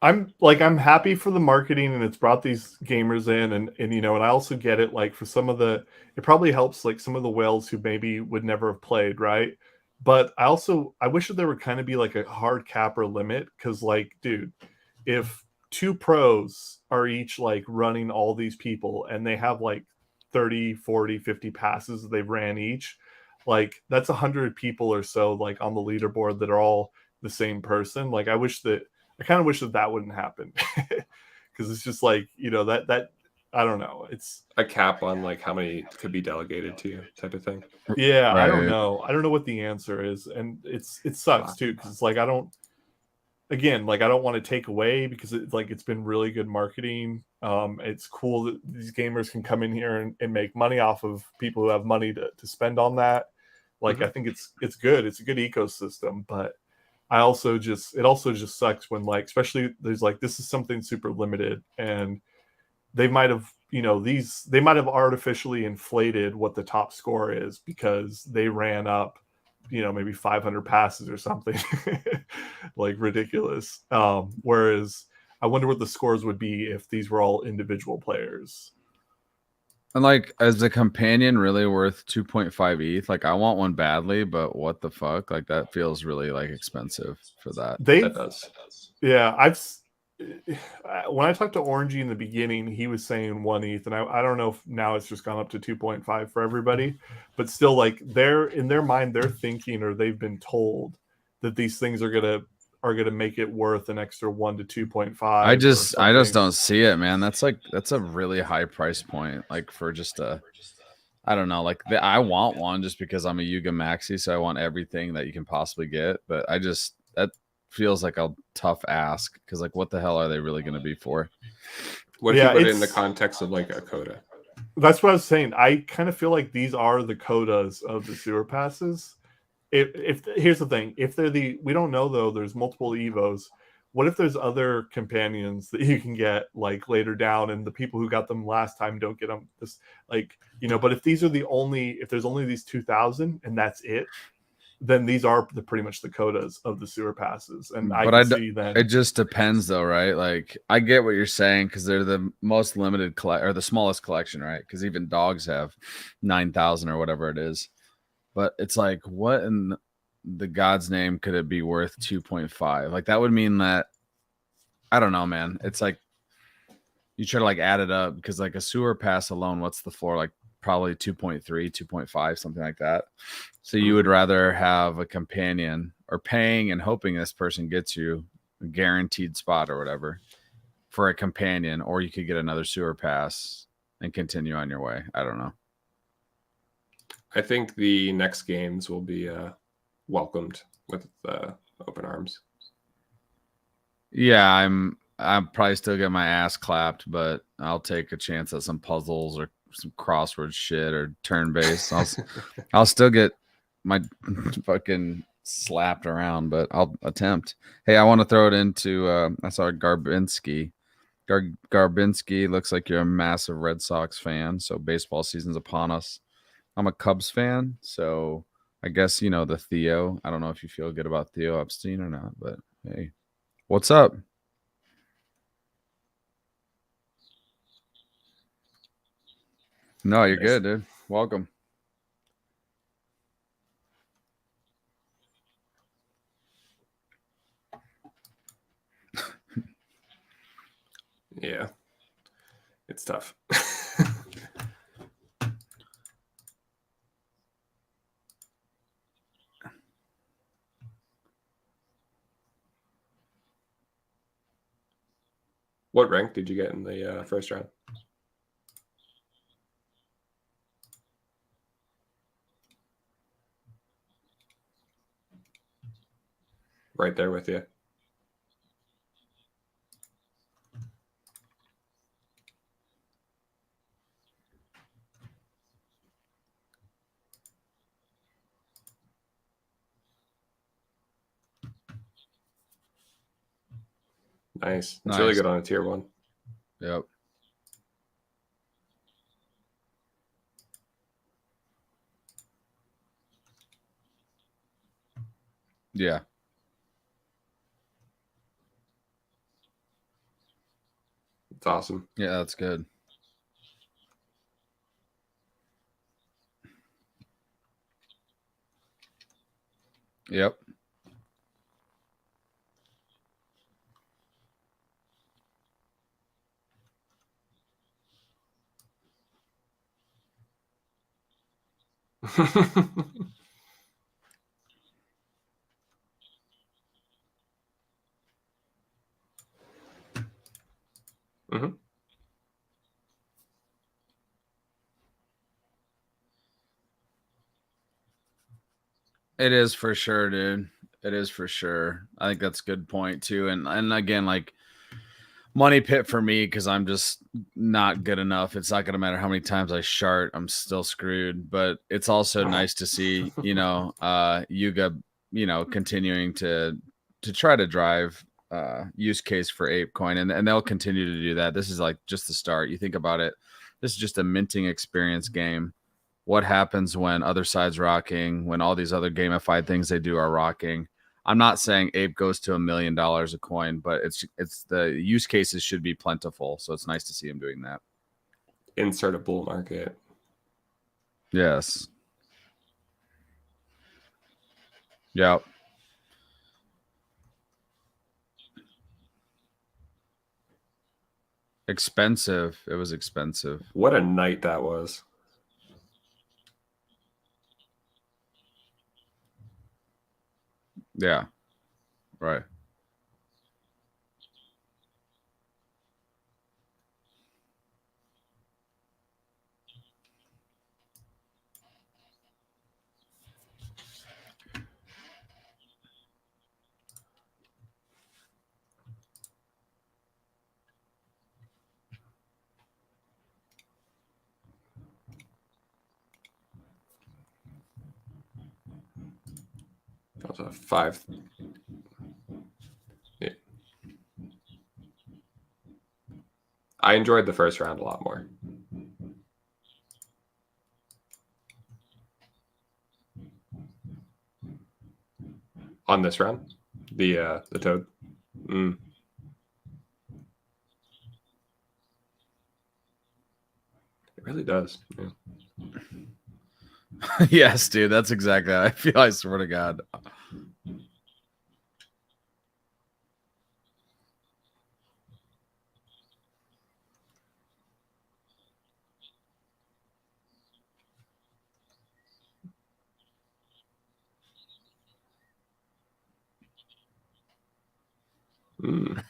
I'm happy for the marketing, and it's brought these gamers in, and you know, and I also get it, like for some of the, it probably helps like some of the whales who maybe would never have played, right? But I wish that there would kind of be like a hard cap or limit, because like, dude, if two pros are each like running all these people and they have like 30, 40, 50 passes that they've ran each, like that's 100 people or so like on the leaderboard that are all the same person. Like I kind of wish that that wouldn't happen, because it's just like, you know, that I don't know. It's A cap on like how many could be delegated to you, type of thing. yeah, I don't Right. know. I don't know what the answer is, and it sucks Fuck. too, because it's like I don't, again, like I don't want to take away, because it's like it's been really good marketing. It's cool that these gamers can come in here and make money off of people who have money to spend on that. Like I think it's good. It's a good ecosystem, but I also just, it also just sucks when like, especially there's like, this is something super limited, and they might have, you know, they might have artificially inflated what the top score is because they ran up, you know, maybe 500 passes or something like ridiculous. Whereas I wonder what the scores would be if these were all individual players. And like, is the companion really worth 2.5 ETH? Like, I want one badly, but what the fuck? Like, that feels really like expensive for that. They, That does. yeah, when I talked to Orangey in the beginning, he was saying 1 ETH, and I don't know if now it's just gone up to 2.5 for everybody, but still, like they're in their mind, they're thinking, or they've been told that these things are gonna make it worth an extra 1 to 2.5. I just don't see it, man. That's a really high price point, like for just a, I don't know, like I want one just because I'm a YUGA maxi, so I want everything that you can possibly get. But that feels like a tough ask, because like, what the hell are they really going to be for? What if Yeah, you put it in the it's- context of like a coda? That's what I was saying. I kind of feel like these are the codas of the sewer passes. If here's the thing, if they're we don't know though, there's multiple Evos. What if there's other companions that you can get like later down, and the people who got them last time don't get them this, like, you know, but if these are if there's only these 2,000 and that's it, then these are pretty much the codas of the sewer passes. And I But can see then it just depends though, right? Like, I get what you're saying, because they're the most limited or the smallest collection, right? Because even dogs have 9,000 or whatever it is. But it's like, what in the God's name could it be worth 2.5? Like, that would mean that, I don't know, man. It's like you try to like add it up, because like a sewer pass alone, what's the floor? Like probably 2.3, 2.5, something like that. So you would rather have a companion, or paying and hoping this person gets you a guaranteed spot or whatever for a companion, or you could get another sewer pass and continue on your way. I don't know. I think the next games will be welcomed with open arms. Yeah, I'm probably still get my ass clapped, but I'll take a chance at some puzzles or some crossword shit or turn based. I'll still get my fucking slapped around, but I'll attempt. Hey, I want to throw it into I saw Garbinski. Garbinski, looks like you're a massive Red Sox fan, so baseball season's upon us. I'm a Cubs fan, so I guess you know the Theo. I don't know if you feel good about Theo Epstein or not, but hey, what's up? No, you're Nice. good, dude. Welcome. Yeah, it's tough. What rank did you get in the first round? Right there with you. Nice. It's really Nice. good on a tier 1. Yep. Yeah. It's awesome. Yeah, that's good. Yep. Hmm. It is for sure, dude. It is for sure. I think that's a good point too. And again, like money pit for me because I'm just not good enough. It's not gonna matter how many times I shart, I'm still screwed. But it's also nice to see, YUGA, continuing to try to drive use case for ApeCoin, and they'll continue to do that. This is like just the start. You think about it, this is just a minting experience game. What happens when other sides rocking, when all these other gamified things they do are rocking? I'm not saying Ape goes to $1 million a coin, but it's the use cases should be plentiful. So it's nice to see him doing that. Insert a bull market. Yes. Yep. Expensive. It was expensive. What a night that was. Yeah. Right. That was a 5. Yeah. I enjoyed the first round a lot more. On this round, the toad. Mm. It really does. Yeah. Yes, dude. That's exactly how I feel. I swear to God. Mm.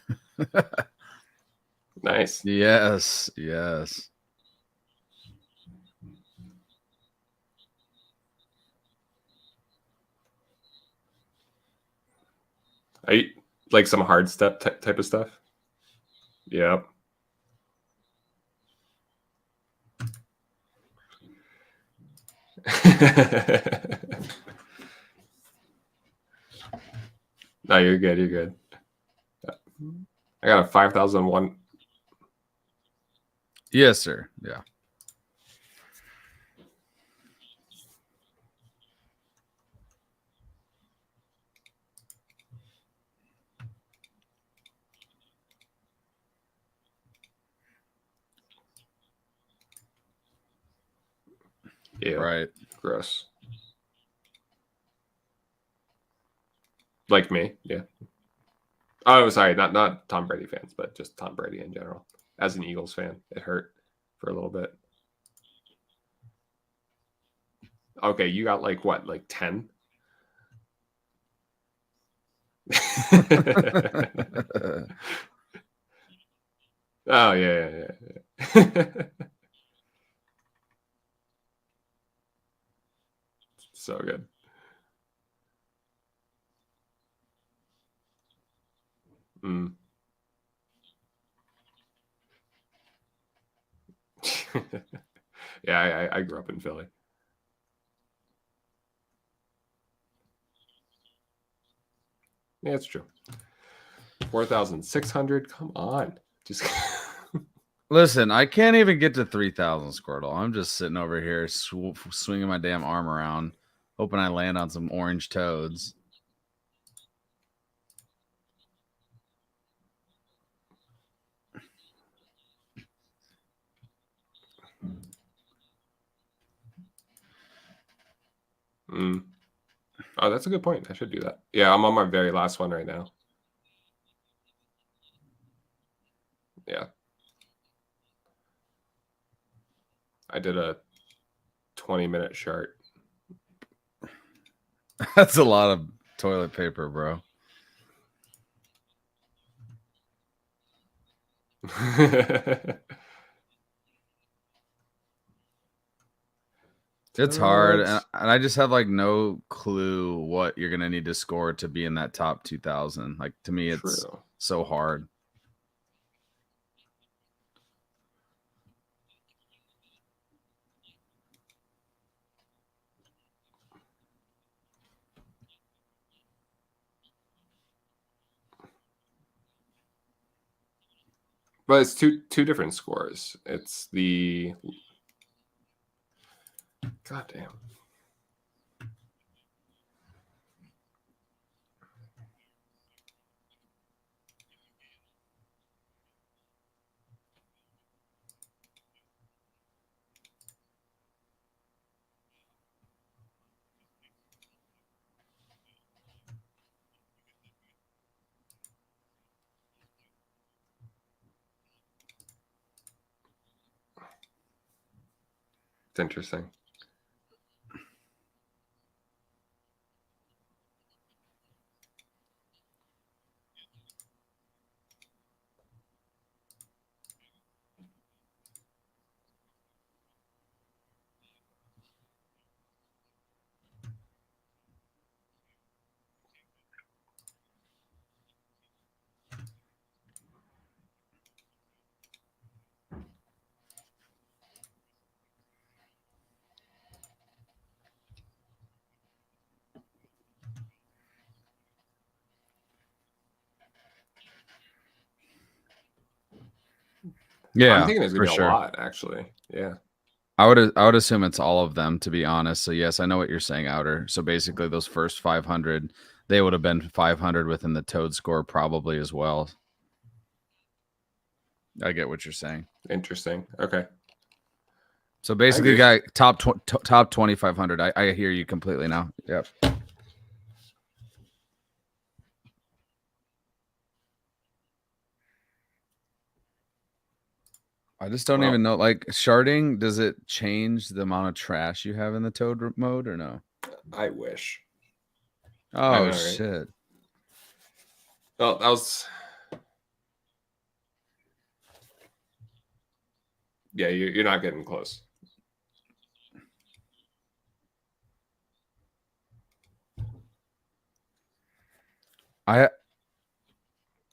Nice. Yes. Yes. I like some hard step type of stuff. Yep. No, you're good. You're good. I got a 5,001. Yes, sir. Yeah. Yeah. Right. Gross. Like me. Yeah. Oh, sorry. Not Tom Brady fans, but just Tom Brady in general. As an Eagles fan, it hurt for a little bit. Okay, you got like what, like 10? Oh yeah. So good. Mm. Yeah, I grew up in Philly. Yeah, it's true. 4,600. Come on, just. Listen, I can't even get to 3,000, Squirtle. I'm just sitting over here swinging my damn arm around, hoping I land on some orange toads. Mm. Oh, that's a good point. I should do that. Yeah, I'm on my very last one right now. Yeah. I did a 20-minute chart. That's a lot of toilet paper, bro. It's hard, and I just have like no clue what you're gonna need to score to be in that top 2,000. Like to me, it's True. so hard. But it's two different scores. It's the goddamn. It's interesting. Yeah, I'm thinking it's gonna for be sure. a lot, actually. Yeah. I would assume it's all of them, to be honest. So yes, I know what you're saying, Outer. So basically, those first 500, they would have been 500 within the Toad score probably as well. I get what you're saying. Interesting. Okay. So basically, agree. guy top 2,500. I hear you completely now. Yep. I just don't Well, even know. Like sharding, does it change the amount of trash you have in the Toad mode or no? I wish. Oh know, right? shit! Well, that was. Yeah, you're not getting close.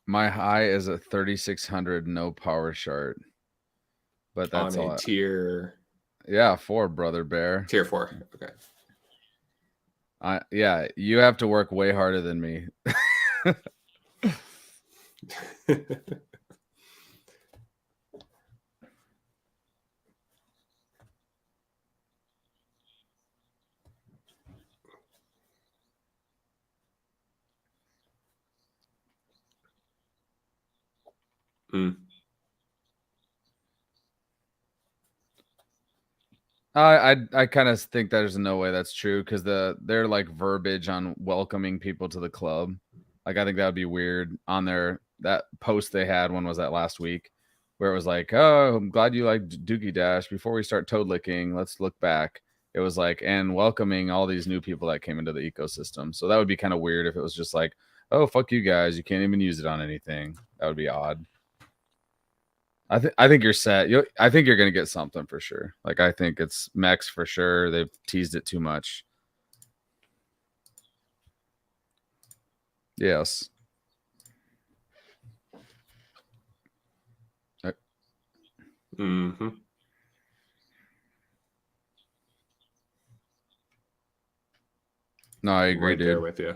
My high is a 3,600 no power shard, but that's On all. a tier. Yeah, 4, brother bear. Tier 4. Okay. Yeah, you have to work way harder than me. Mm. I kind of think there's no way that's true because their like verbiage on welcoming people to the club, like I think that would be weird on that post they had. When was that, last week? Where it was like, oh, I'm glad you like Dookey Dash. Before we start toad licking, let's look back. It was like, and welcoming all these new people that came into the ecosystem. So that would be kind of weird if it was just like, oh, fuck you guys, you can't even use it on anything. That would be odd. I think you're set. I think you're gonna get something for sure. Like I think it's Mex for sure. They've teased it too much. Yes. Mm-hmm. No, I agree, Right there dude. with you.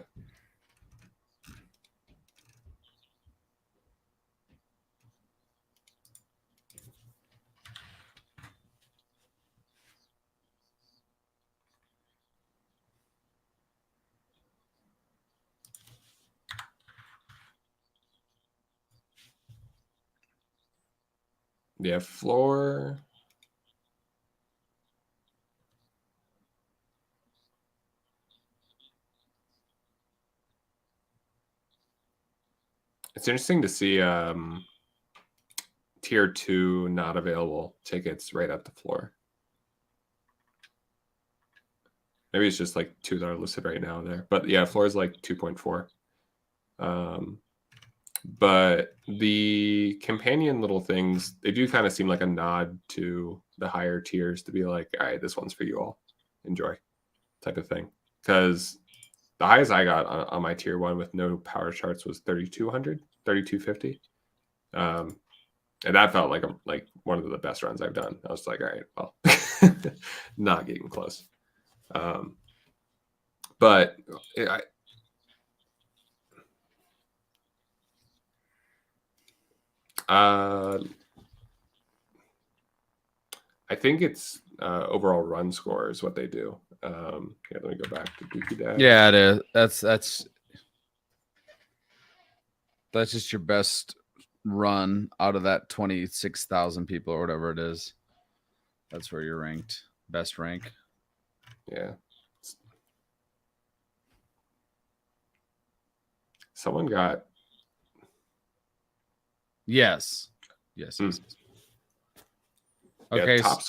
Yeah, floor. It's interesting to see tier 2 not available tickets right at the floor. Maybe it's just like 2 that are listed right now there. But yeah, floor is like 2.4. But the companion little things, they do kind of seem like a nod to the higher tiers to be like, all right, this one's for you all. Enjoy, type of thing. Because the highest I got on my tier 1 with no power charts was 3,200, 3,250. And that felt like one of the best runs I've done. I was like, all right, well, not getting close. But I think it's overall run score is what they do. Here, let me go back to Dookey Dash. Yeah, it is. That's just your best run out of that 26,000 people or whatever it is. That's where you're ranked. Best rank. Yeah. Someone got. Yes. Yes. Hmm. Yes. Yeah, Okay. top.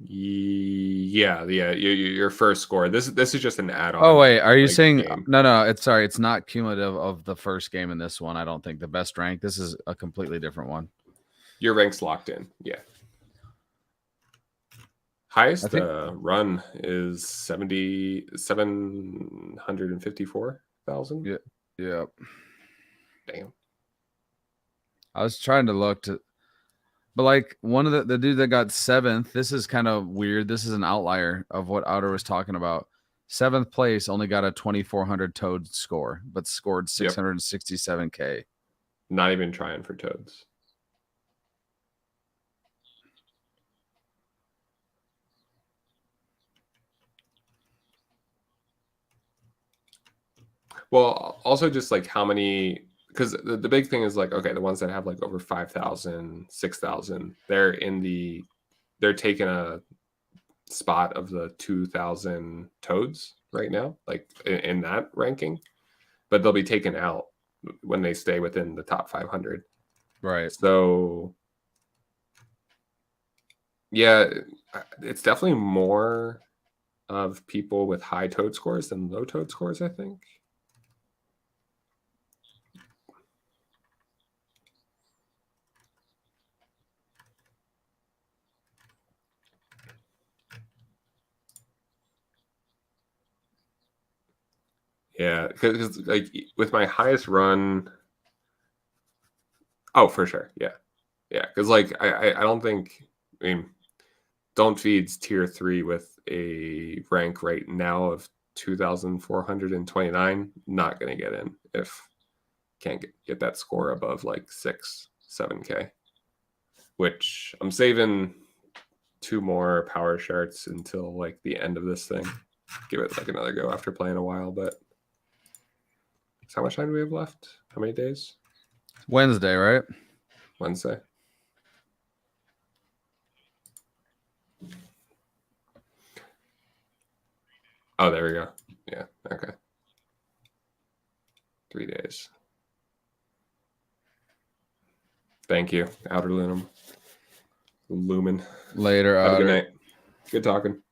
Yeah. Your first score. This is just an add-on. Oh wait, are you saying game. no? It's sorry. It's not cumulative of the first game in this one. I don't think the best rank. This is a completely different one. Your rank's locked in. Yeah. Highest run is 754,000. Yeah. Yeah. Damn. I was trying to look to, but like one of the dude that got 7th. This is kind of weird. This is an outlier of what Outer was talking about. 7th place only got a 2,400 toad score, but scored 667K. Not even trying for toads. Well, also just like how many, because the big thing is like, okay, the ones that have like over 5,000, 6,000, they're taking a spot of the 2,000 toads right now, like in that ranking, but they'll be taken out when they stay within the top 500. Right. So yeah, it's definitely more of people with high toad scores than low toad scores, I think. Yeah, because like with my highest run, oh for sure, yeah, because like I don't think, I mean, Don't Feed's tier 3 with a rank right now of 2,429, not gonna get in if can't get that score above like 7K, which I'm saving 2 more power charts until like the end of this thing. Give it like another go after playing a while, but. So how much time do we have left? How many days? Wednesday, right? Wednesday. Oh, there we go. Yeah. Okay. 3 days. Thank you, Outer Lumen. Later. Have a good night. Good talking.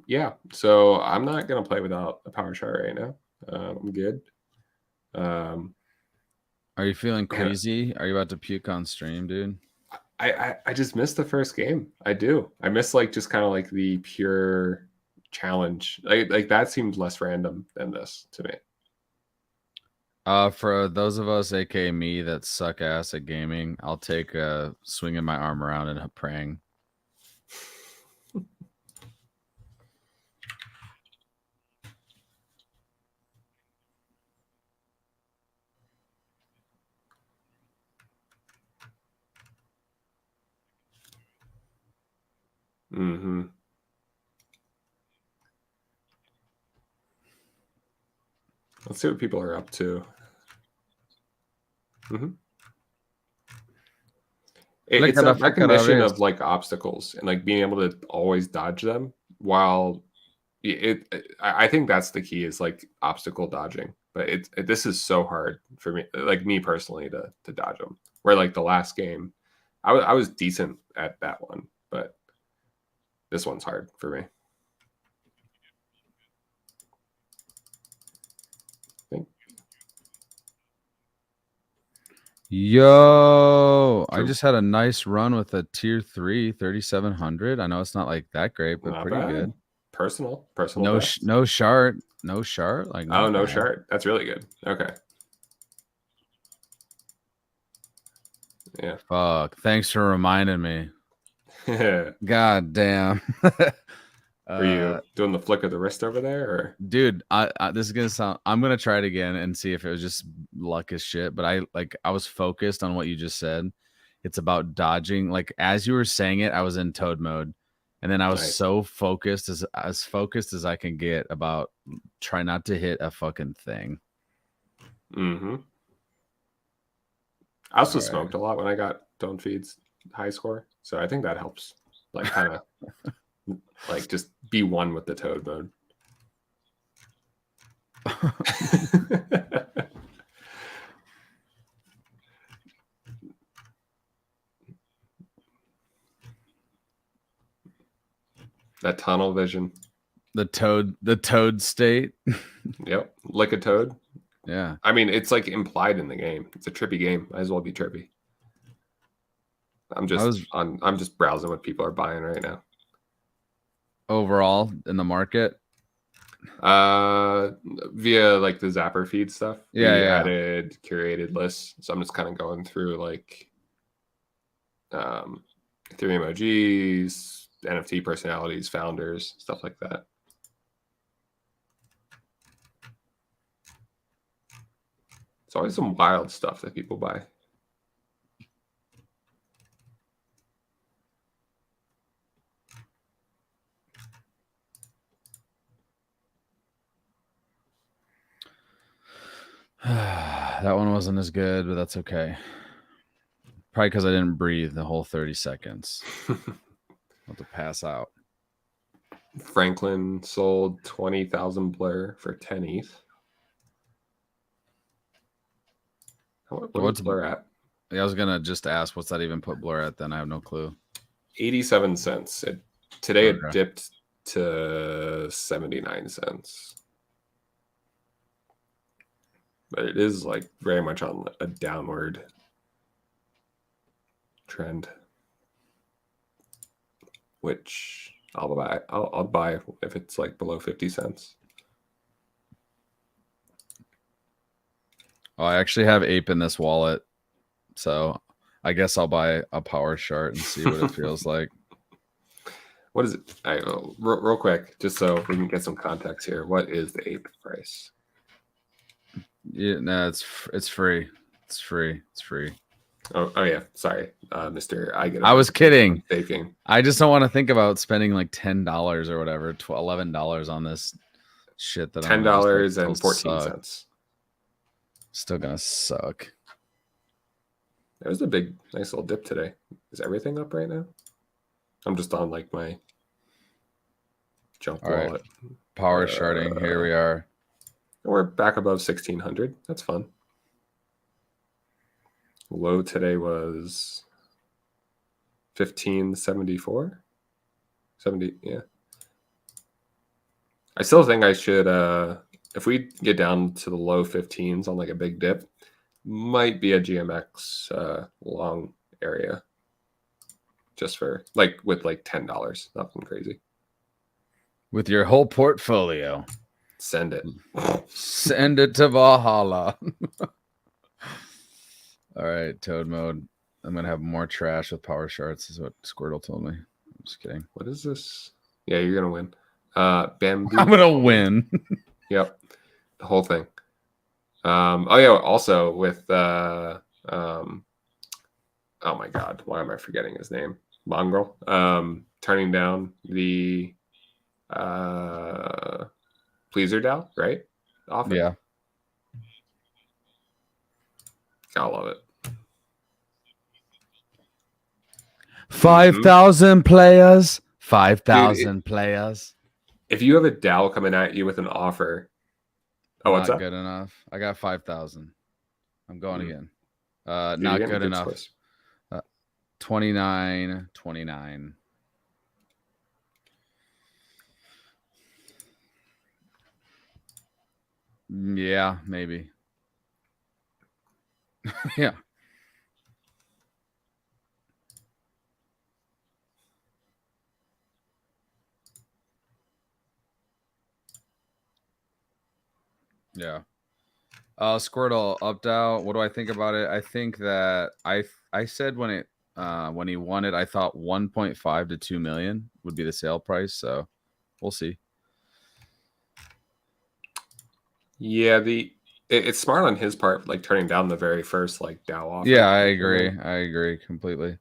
Yeah. So I'm not gonna play without a power chart right now. I'm good. Are you feeling queasy? Are you about to puke on stream, dude? I just missed the first game. I do. I miss like just kind of like the pure challenge. Like that seemed less random than this to me. For those of us, aka me, that suck ass at gaming, I'll take swinging my arm around and praying. Mm-hmm. Let's see what people are up to. Mm-hmm. It's Flicker a the flicker the recognition wrist. of like obstacles and like being able to always dodge them while I think that's the key is like obstacle dodging. But this is so hard for me, like me personally, to dodge them. Where like the last game, I was decent at that one, but this one's hard for me. Yo, I True. just had a nice run with a tier 3 3700. I know it's not like that great, but Not pretty bad. good. Personal No best. no shard, no shard, like Oh, not no bad. shard. That's really good. Okay. Yeah. Fuck. Thanks for reminding me. Were God damn. you doing the flick of the wrist over there, or Dude, I this is gonna sound. I'm gonna try it again and see if it was just luck as shit. But I was focused on what you just said. It's about dodging. Like as you were saying it, I was in toad mode, and then I was Nice. so focused as focused as I can get about try not to hit a fucking thing. Mm-hmm. I also All right. smoked a lot when I got Don't Feed's high score, so I think that helps. Like kind of like just be one with the toad mode. That tunnel vision. The toad state. Yep, like a toad. Yeah. I mean, it's like implied in the game. It's a trippy game. Might as well be trippy. I'm just browsing what people are buying right now. Overall in the market. Via like the Zapper feed stuff. Yeah, we yeah. added curated lists. So I'm just kind of going through like Ethereum OGs, NFT personalities, founders, stuff like that. It's always some wild stuff that people buy. That one wasn't as good, but that's okay. Probably because I didn't breathe the whole 30 seconds. I'll have to pass out. Franklin sold 20,000 Blur for 10 ETH. What's Blur at? I was gonna just ask, what's that even put Blur at? Then I have no clue. 87 cents. Today Okay. it dipped to 79 cents. But it is like very much on a downward trend, which I'll buy. I'll buy if it's like below 50 cents. Oh, I actually have Ape in this wallet, so I guess I'll buy a power chart and see what it feels like. What is it? Real quick, just so we can get some context here. What is the Ape price? Yeah, no, it's free. It's free. It's free. Oh yeah, sorry, Mr. I was kidding. Baking. I just don't want to think about spending like $10 or whatever, $11 on this shit that $10.14. Still gonna suck. There was a big, nice little dip today. Is everything up right now? I'm just on like my junk wallet. Right. Power sharding. Here we are. We're back above 1600. That's fun. Low today was 1574. 70, yeah. I still think I should if we get down to the low 15s on like a big dip, might be a GMX long area. Just for like with like $10. Nothing crazy. With your whole portfolio. Send it. Send it to Valhalla. All right, Toad mode. I'm gonna have more trash with power shards, is what Squirtle told me. I'm just kidding. What is this? Yeah, you're gonna win. Bamboo. I'm gonna win. Yep, the whole thing. Oh yeah. Also with oh my god, why am I forgetting his name? Mongrel. Turning down the Pleaser DAO, right? Offer. Yeah. I love it. 5,000 players. 5,000 players. If you have a DAO coming at you with an offer, what's Not up? good enough. I got 5,000. I'm going again. Dude, Not you're getting good enough. scores. 29, 29. Yeah, maybe. Yeah. Yeah. Squirtle upped out. What do I think about it? I think that I said when he won it, I thought 1.5 to 2 million would be the sale price. So we'll see. Yeah, it's smart on his part, like turning down the very first like DAO offer. Yeah, I agree. I agree completely.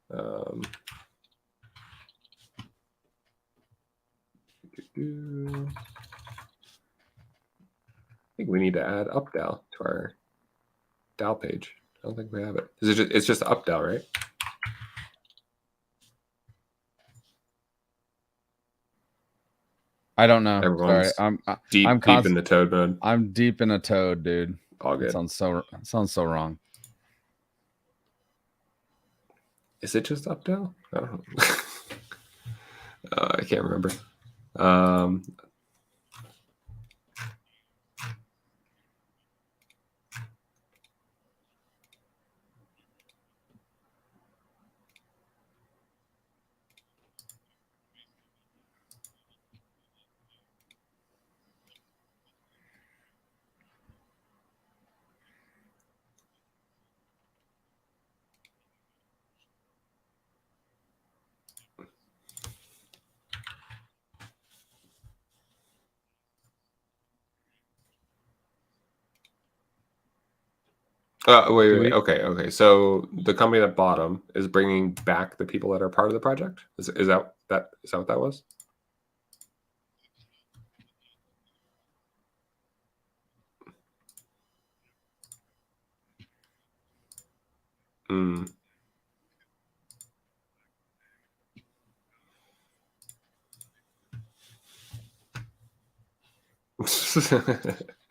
I think we need to add UpDAO to our DAO page. I don't think we have it. It's just UpDAO, right? I don't know. Everyone's Sorry. deep in the toad mode. I'm deep in a toad, dude. All good. It sounds so wrong. Is it just UpDAO? I don't know. I can't remember. Wait. Okay. So the company at bottom is bringing back the people that are part of the project. Is that what that was?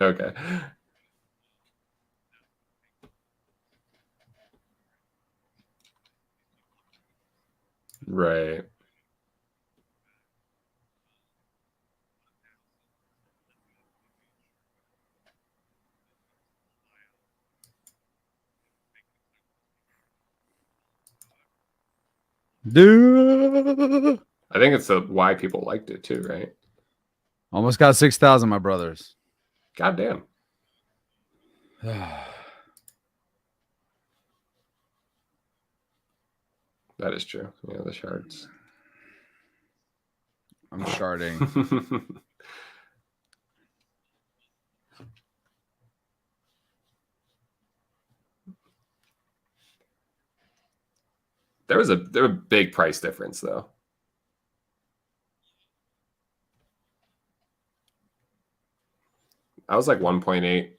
Okay. Right. Dude. I think it's why people liked it too, right? Almost got 6,000, my brothers. God damn. That is true. Yeah, the shards. I'm sharding. There was a big price difference though. I was like 1.8.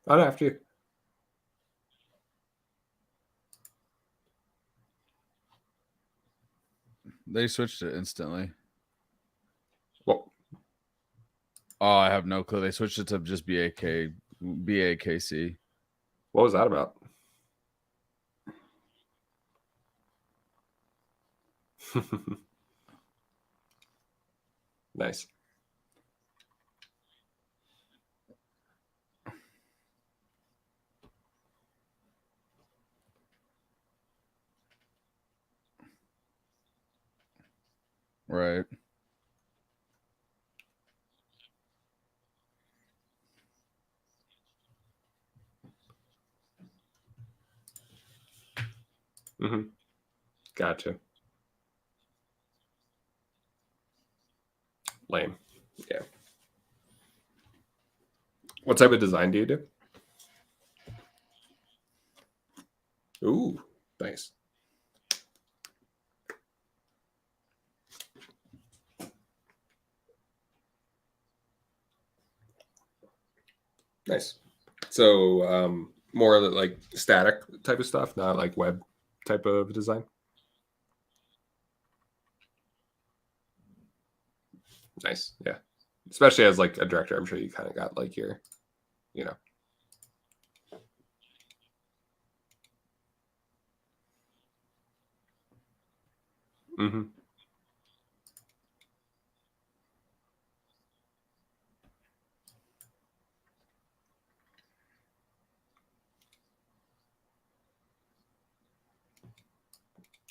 I'd after you. They switched it instantly. Well, I have no clue. They switched it to just BAKC. what was that about? Nice. Right. Mm-hmm. Gotcha. Lame. Yeah. What type of design do you do? Ooh, nice. Nice. So more like static type of stuff, not like web type of design. Nice. Yeah. Especially as like a director, I'm sure you kind of got like your, you know. Mm-hmm.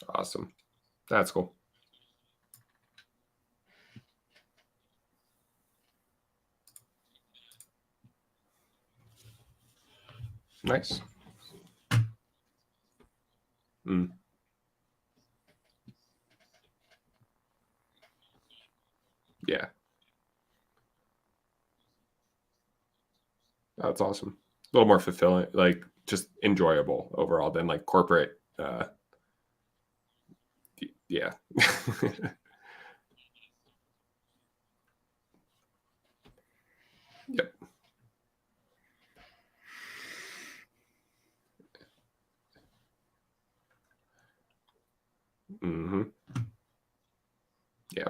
Awesome. That's cool. Nice. Mm. Yeah. That's awesome. A little more fulfilling, like just enjoyable overall than like corporate. Yeah. Yep. Mm-hmm. Yeah.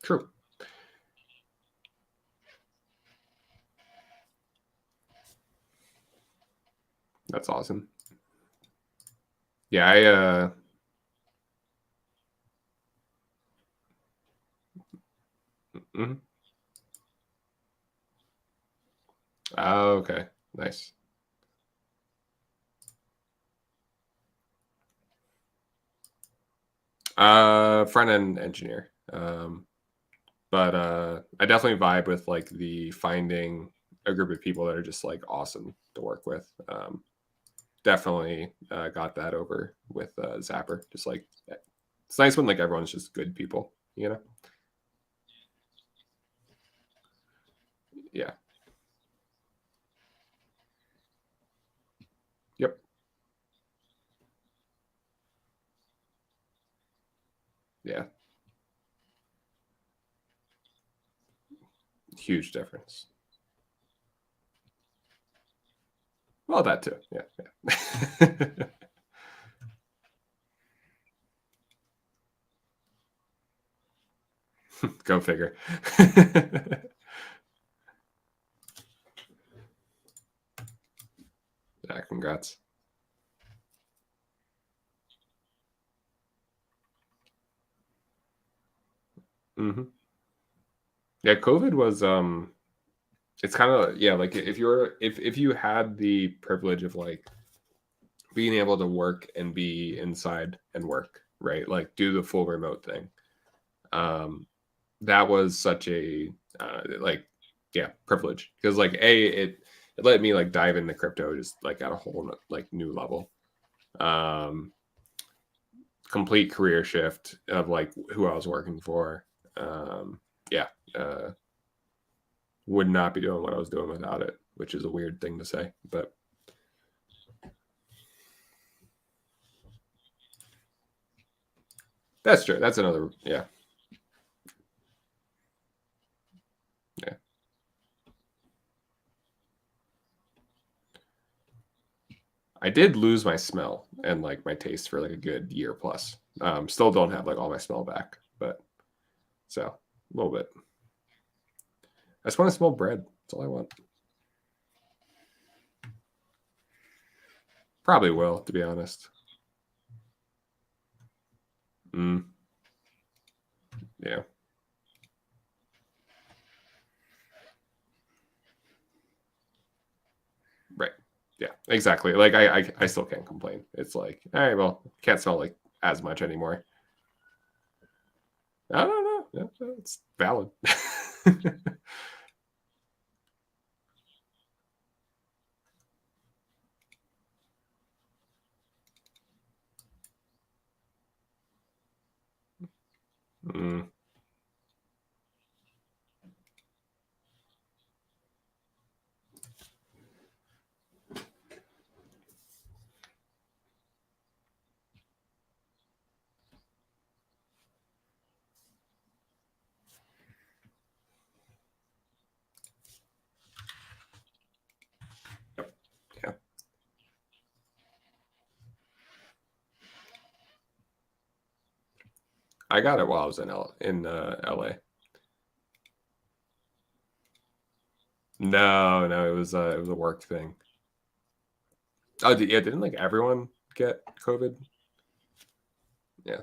True. That's awesome. Yeah, mhm. Oh, okay. Nice. Front end engineer. But I definitely vibe with like the finding a group of people that are just like awesome to work with. Definitely got that over with Zapper. Just like it's nice when like everyone's just good people, you know? Yeah. Yep. Yeah. Huge difference. Well, that too. Yeah. Yeah. Go figure. Yeah, congrats. Hmm. Yeah, COVID was it's kind of yeah, like if you had the privilege of like being able to work and be inside and work, right? Like do the full remote thing. Um that was such a like yeah, privilege because like it let me like dive into crypto just like at a whole like new level. Um Complete career shift of like who I was working for. Yeah, would not be doing what I was doing without it, which is a weird thing to say, but that's true. That's another yeah. Yeah. I did lose my smell and like my taste for like a good year plus. Still don't have like all my smell back, but so a little bit. I just want to smell bread. That's all I want. Probably will, to be honest. Mm, yeah. Right. Yeah, exactly. Like I still can't complain. It's like, all right, well, can't smell like as much anymore. I don't know. Yeah, it's valid. Mm. Yeah. I got it while I was in LA. No, it was a work thing. Oh, yeah, didn't like everyone get COVID? Yeah,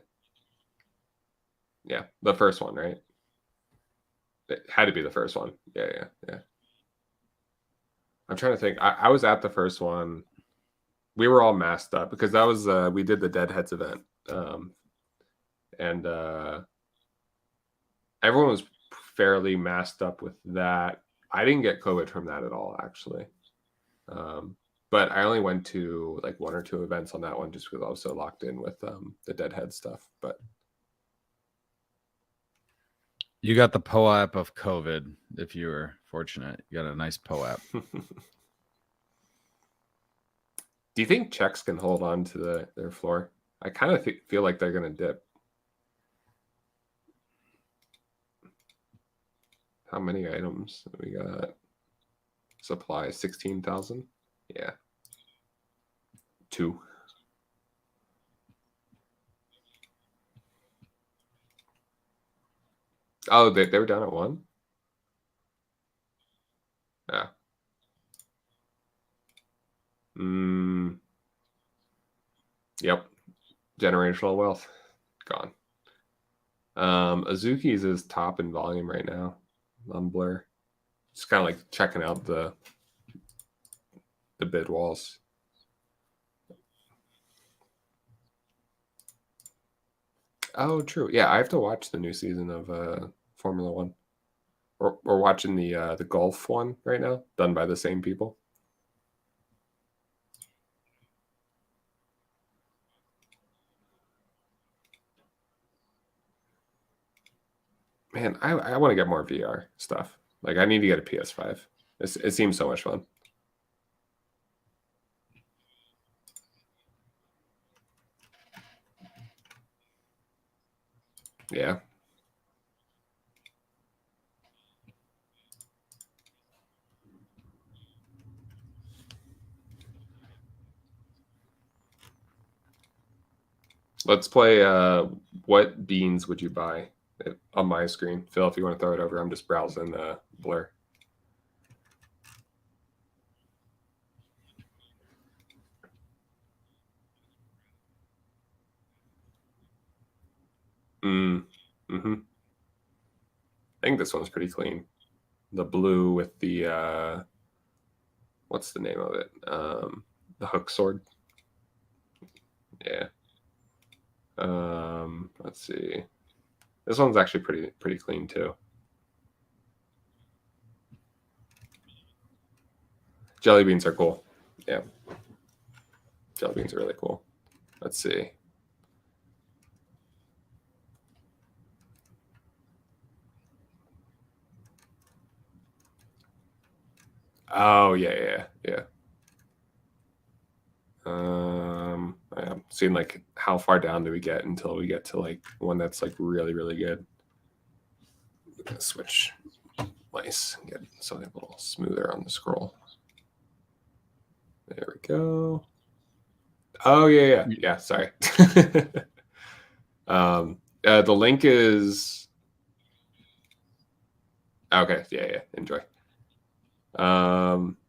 the first one, right? It had to be the first one. Yeah. I'm trying to think. I was at the first one. We were all masked up because that was we did the Deadheads event, and everyone was fairly masked up with that. I didn't get COVID from that at all, actually. But I only went to like 1 or 2 events on that one just because I was so locked in with the Deadhead stuff. But You got the POAP of COVID if you were fortunate. You got a nice POAP. do you think Czechs can hold on to their floor? I kind of feel like they're going to dip. How many items we got? Supply 16,000. Yeah. 2. Oh, they were down at 1. Yeah. Yep. Generational wealth gone. Azuki's is top in volume right now on Blur. Just kind of like checking out the bid walls. Oh, true. Yeah, I have to watch the new season of Formula One. We're watching the golf one right now, done by the same people. Man, I want to get more VR stuff. Like I need to get a PS5. It seems so much fun. Yeah. Let's play what beans would you buy on my screen? Phil, if you want to throw it over, I'm just browsing Blur. Mm-hmm. I think this one's pretty clean. The blue with the what's the name of it? The hook sword. Yeah. Let's see. This one's actually pretty clean too. Jelly beans are cool. Yeah. Jelly beans are really cool. Let's see. Oh yeah. I'm seeing like how far down do we get until we get to like one that's like really good. We're gonna switch mice and get something a little smoother on the scroll. There we go. Oh yeah. Sorry. The link is okay. Yeah. Enjoy.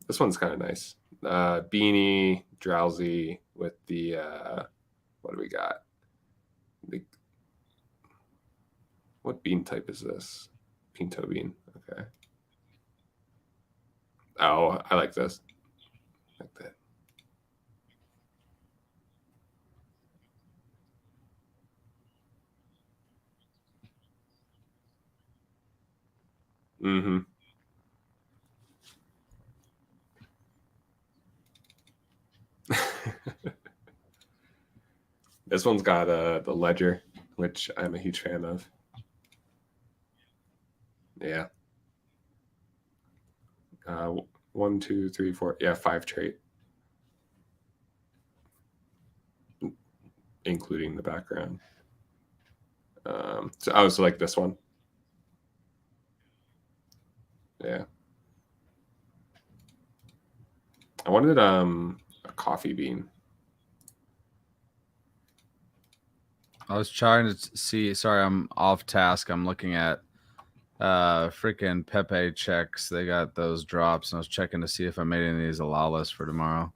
This one's kind of nice. Beanie, drowsy with the what do we got? What bean type is this? Pinto bean. Okay. Oh, I like this. Like that. Mm-hmm. This one's got the ledger, which I'm a huge fan of. Yeah. 1, 2, 3, 4. Yeah, 5 trait, including the background. So I was like this one. Yeah. I wanted a coffee bean. I was trying to see. Sorry, I'm off task. I'm looking at freaking Pepe checks. They got those drops, and I was checking to see if I made any of these allow lists for tomorrow.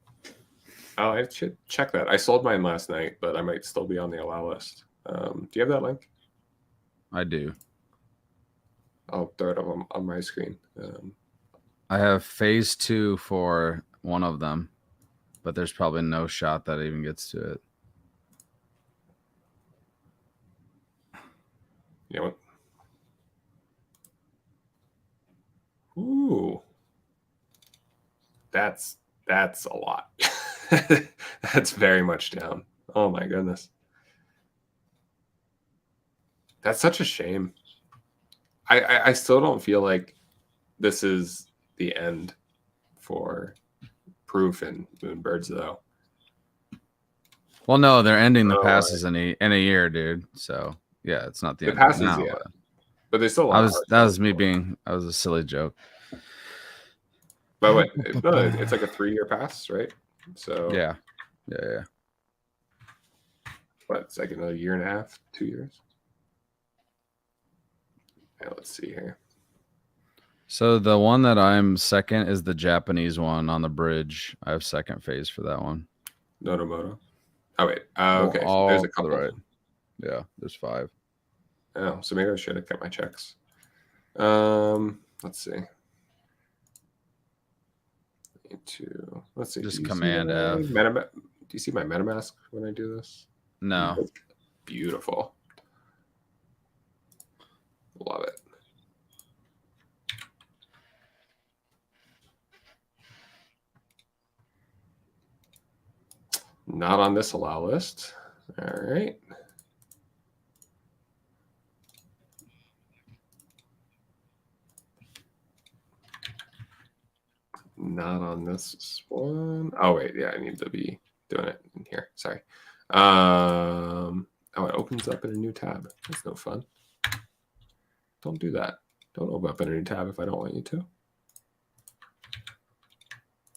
Oh, I should check that. I sold mine last night, but I might still be on the allow list. Do you have that link? I do. I'll throw it up on my screen. I have phase 2 for one of them, but there's probably no shot that even gets to it. You know what? Ooh, that's a lot. That's very much down. Oh my goodness, that's such a shame. I still don't feel like this is the end for Proof and Moonbirds though. Well, no, they're ending the Oh, passes in a year, dude. So yeah, it's not the The end passes, now. yeah. But they still. That was me being. That was a silly joke. But wait, no, it's like a 3-year pass, right? So Yeah. what? It's like another 1.5, 2 years. Yeah, let's see here. So the one that I'm second is the Japanese one on the bridge. I have second phase for that one. Notomoto. Oh wait. Okay. All There's a to the couple. right. Yeah, there's 5. Oh, so maybe I should have kept my checks. Let's see. Let's see. Just Do you see Command my F. Do you see my MetaMask when I do this? No. It's beautiful. Love it. Not on this allow list. All right. Not on this one. Oh wait, yeah, I need to be doing it in here. Sorry. Oh, it opens up in a new tab. That's no fun. Don't do that. Don't open up in a new tab if I don't want you to.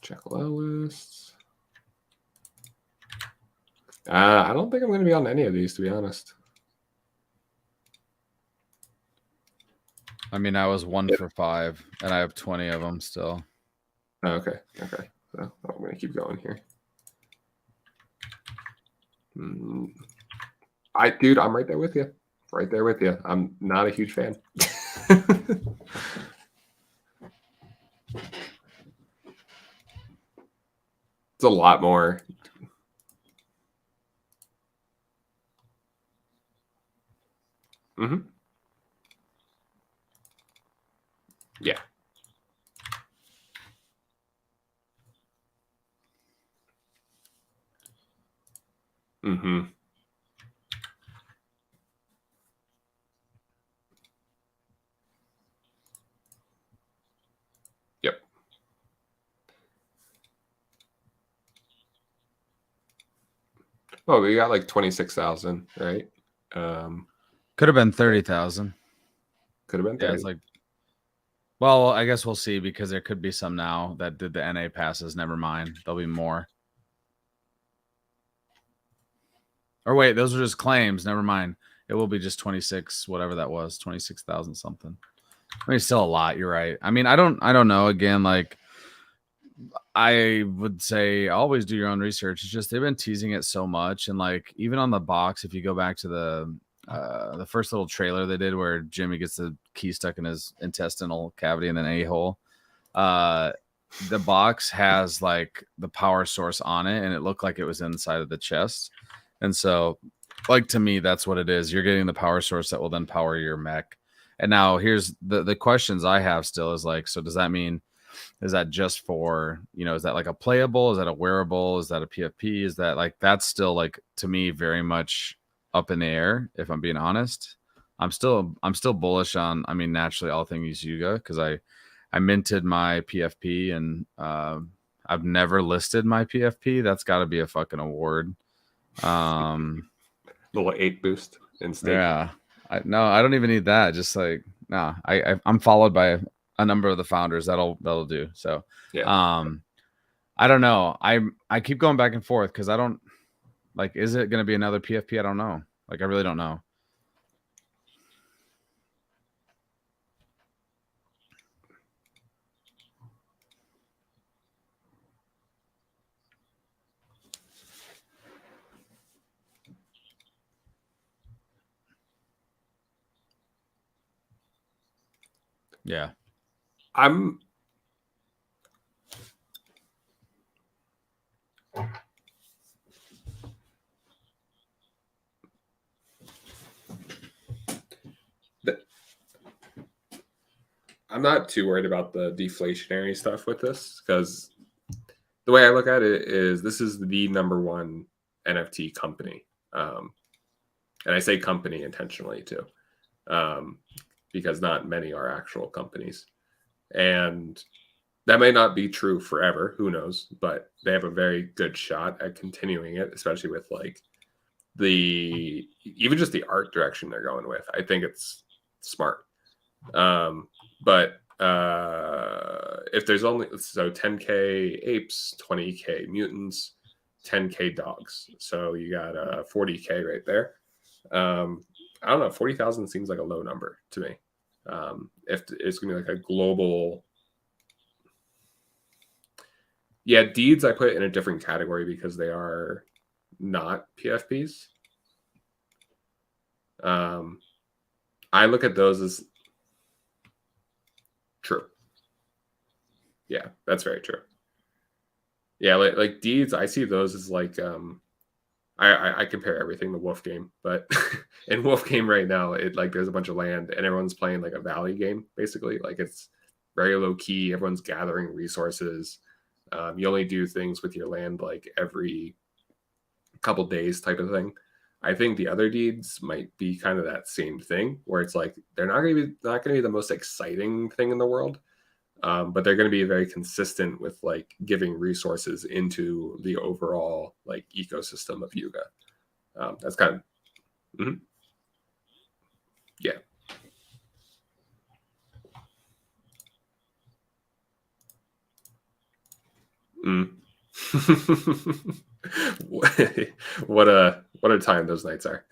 Check allow lists. I don't think I'm going to be on any of these, to be honest. I mean, I was 1 for 5, and I have 20 of them still. Oh, okay. Okay. So I'm going to keep going here. Dude, I'm right there with you. Right there with you. I'm not a huge fan. It's a lot more. Mm-hmm. Yeah. Mm-hmm. Yep. Oh, we got like 26,000, right? Could have been 30,000. Could have been 30. Yeah, it's like. Well, I guess we'll see because there could be some now that did the NA passes. Never mind, there'll be more. Or wait, those are just claims. Never mind. It will be just 26, whatever that was, 26,000 something. I mean, it's still a lot. You're right. I mean, I don't know. Again, like I would say, always do your own research. It's just they've been teasing it so much, and like even on the box, if you go back to the first little trailer they did where Jimmy gets the key stuck in his intestinal cavity and then a-hole, the box has like the power source on it, and it looked like it was inside of the chest. And so, like, to me, that's what it is. You're getting the power source that will then power your mech. And now here's the questions I have still is like, so does that mean, is that just for, you know, is that like a playable? Is that a wearable? Is that a PFP? Is that like, that's still like, to me, very much up in the air, if I'm being honest. I'm still bullish on, I mean, naturally all things YUGA, because I minted my PFP and I've never listed my PFP. That's got to be a fucking award. Little 8 boost in stake. Yeah. No, I don't even need that. Just like, no, I'm followed by a number of the founders. That'll do. So, Yeah. I don't know. I keep going back and forth because I don't like, is it going to be another PFP? I don't know. Like, I really don't know. Yeah. I'm not too worried about the deflationary stuff with this, because the way I look at it is this is the #1 NFT company. And I say company intentionally too, because not many are actual companies. And that may not be true forever, who knows, but they have a very good shot at continuing it, especially with like even just the art direction they're going with. I think it's smart. But if there's only 10K apes, 20K mutants, 10K dogs, so you got 40K right there. I don't know, 40,000 seems like a low number to me. If it's gonna be like a global, yeah, deeds I put in a different category because they are not PFPs. I look at those as true. Yeah, that's very true. Yeah, like deeds, I see those as like I compare everything to Wolf Game, but in Wolf Game right now, it like there's a bunch of land and everyone's playing like a valley game, basically. Like it's very low key. Everyone's gathering resources. You only do things with your land like every couple days type of thing. I think the other deeds might be kind of that same thing, where it's like they're not going to be the most exciting thing in the world, but they're going to be very consistent with like giving resources into the overall like ecosystem of Yuga. That's kind of yeah. What a time those nights are.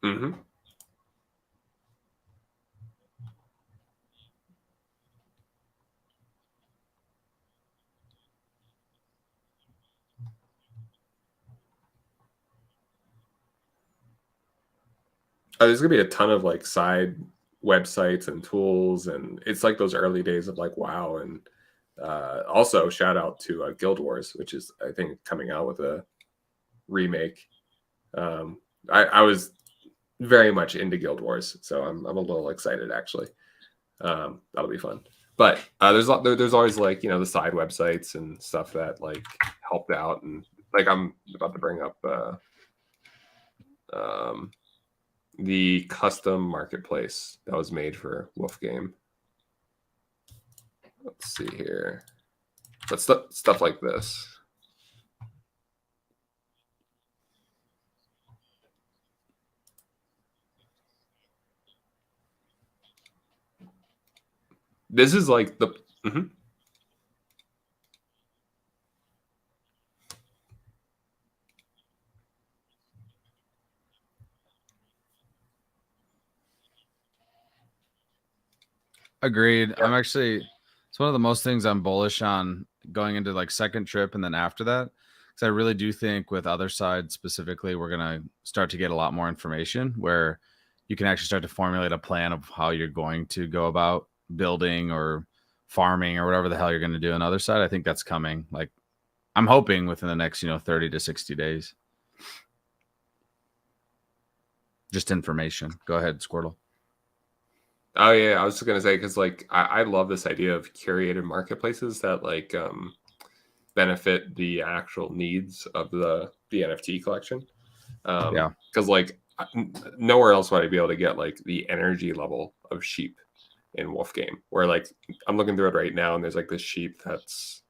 Mm-hmm. There's gonna be a ton of like side websites and tools, and it's like those early days of like WoW. And also shout out to Guild Wars, which is I think coming out with a remake. I was very much into Guild Wars, so I'm a little excited actually. That'll be fun. But there's always like, you know, the side websites and stuff that like helped out, and like I'm about to bring up the custom marketplace that was made for Wolf Game. Let's see here, but stuff like this. This is like the. Mm-hmm. Agreed. Yeah. I'm actually, it's one of the most things I'm bullish on going into like second trip and then after that, Because I really do think with other sides specifically, we're going to start to get a lot more information where you can actually start to formulate a plan of how you're going to go about building or farming or whatever the hell you're going to do on the other side. I think that's coming. Like, I'm hoping within the next, 30 to 60 days. Just information. Go ahead, Squirtle. Oh yeah, I was just gonna say because like I love this idea of curated marketplaces that like benefit the actual needs of the NFT collection. Yeah. Because like nowhere else would I be able to get like the energy level of sheep in Wolf Game. Where like I'm looking through it right now, and there's like this sheep that's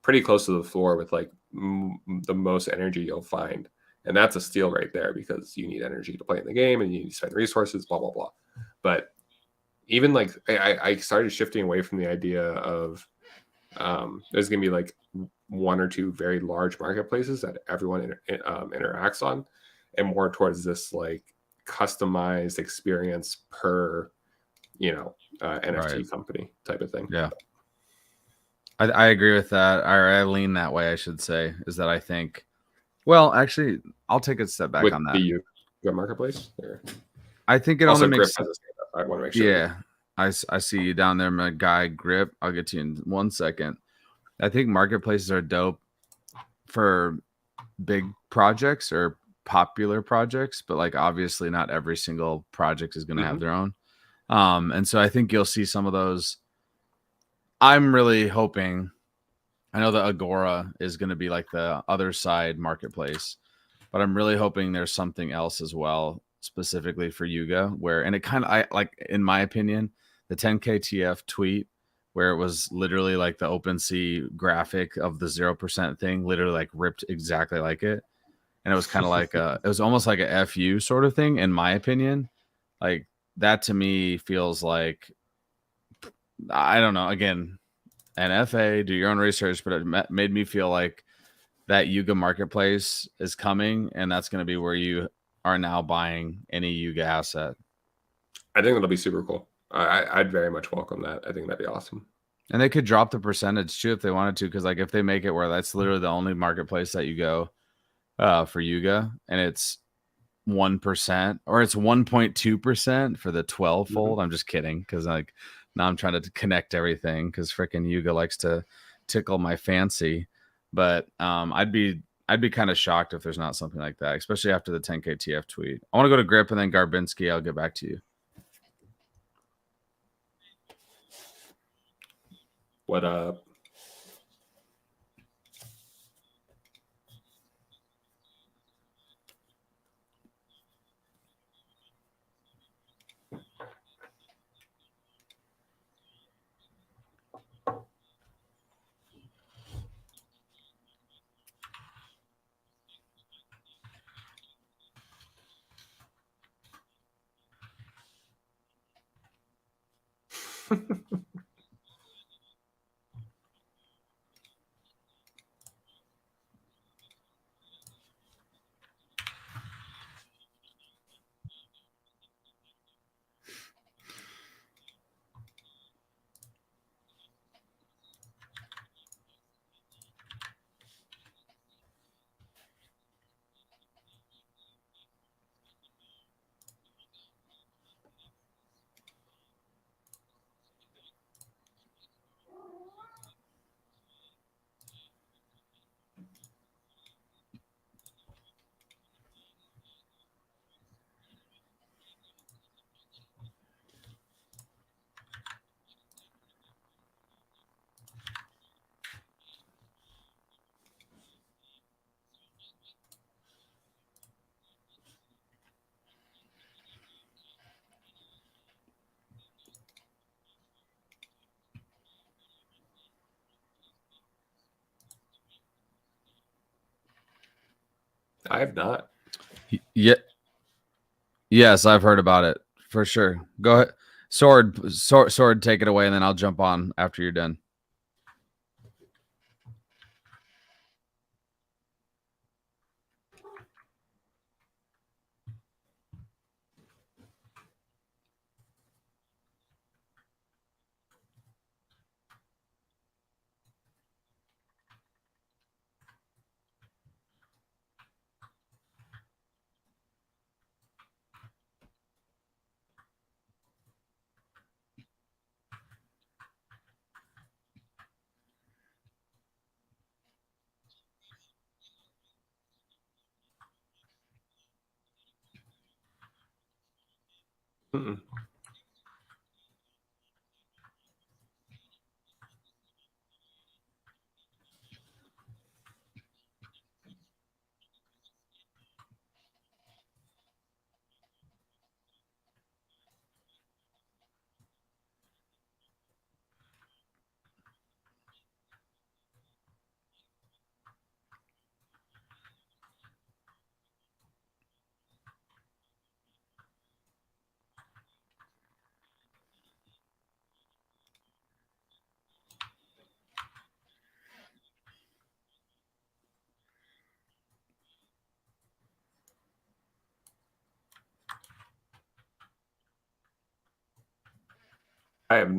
pretty close to the floor with like the most energy you'll find, and that's a steal right there because you need energy to play in the game and you need to spend resources, blah blah blah. But even like I started shifting away from the idea of there's gonna be like one or two very large marketplaces that everyone interacts on, and more towards this like customized experience per NFT Right. company type of thing. Yeah. I agree with that. I lean that way, I should say, is that I think, well, actually, I'll take a step back With on that. the YUGA marketplace. Or... I think it also only Grip makes has a stand up. I want to make sure. Yeah. I see you down there, my guy Grip. I'll get to you in 1 second. I think marketplaces are dope for big projects or popular projects, but like obviously not every single project is going to have their own. And so I think you'll see some of those. I'm really hoping, I know that Agora is going to be like the other side marketplace, but I'm really hoping there's something else as well, specifically for Yuga, where, and it kind of, I like, in my opinion, the 10KTF tweet where it was literally like the OpenSea graphic of the 0% thing, literally like ripped exactly like it. And it was kind of like it was almost like a FU sort of thing, in my opinion. Like that to me feels like, I don't know, again, NFA, do your own research, but it made me feel like that Yuga marketplace is coming, and that's going to be where you are now buying any Yuga asset. I think that'll be super cool. I'd very much welcome that. I think that'd be awesome. And they could drop the percentage too if they wanted to, because like if they make it where that's literally the only marketplace that you go for Yuga, and it's 1% or it's 1.2% for the 12 fold. I'm just kidding, because like now I'm trying to connect everything because freaking Yuga likes to tickle my fancy. But I'd be kind of shocked if there's not something like that, especially after the 10KTF tweet. I want to go to Grip and then Garbinski. I'll get back to you. What up? I have not. Yeah. Yes, I've heard about it for sure. Go ahead. Sword, take it away, and then I'll jump on after you're done. Mm-mm. I have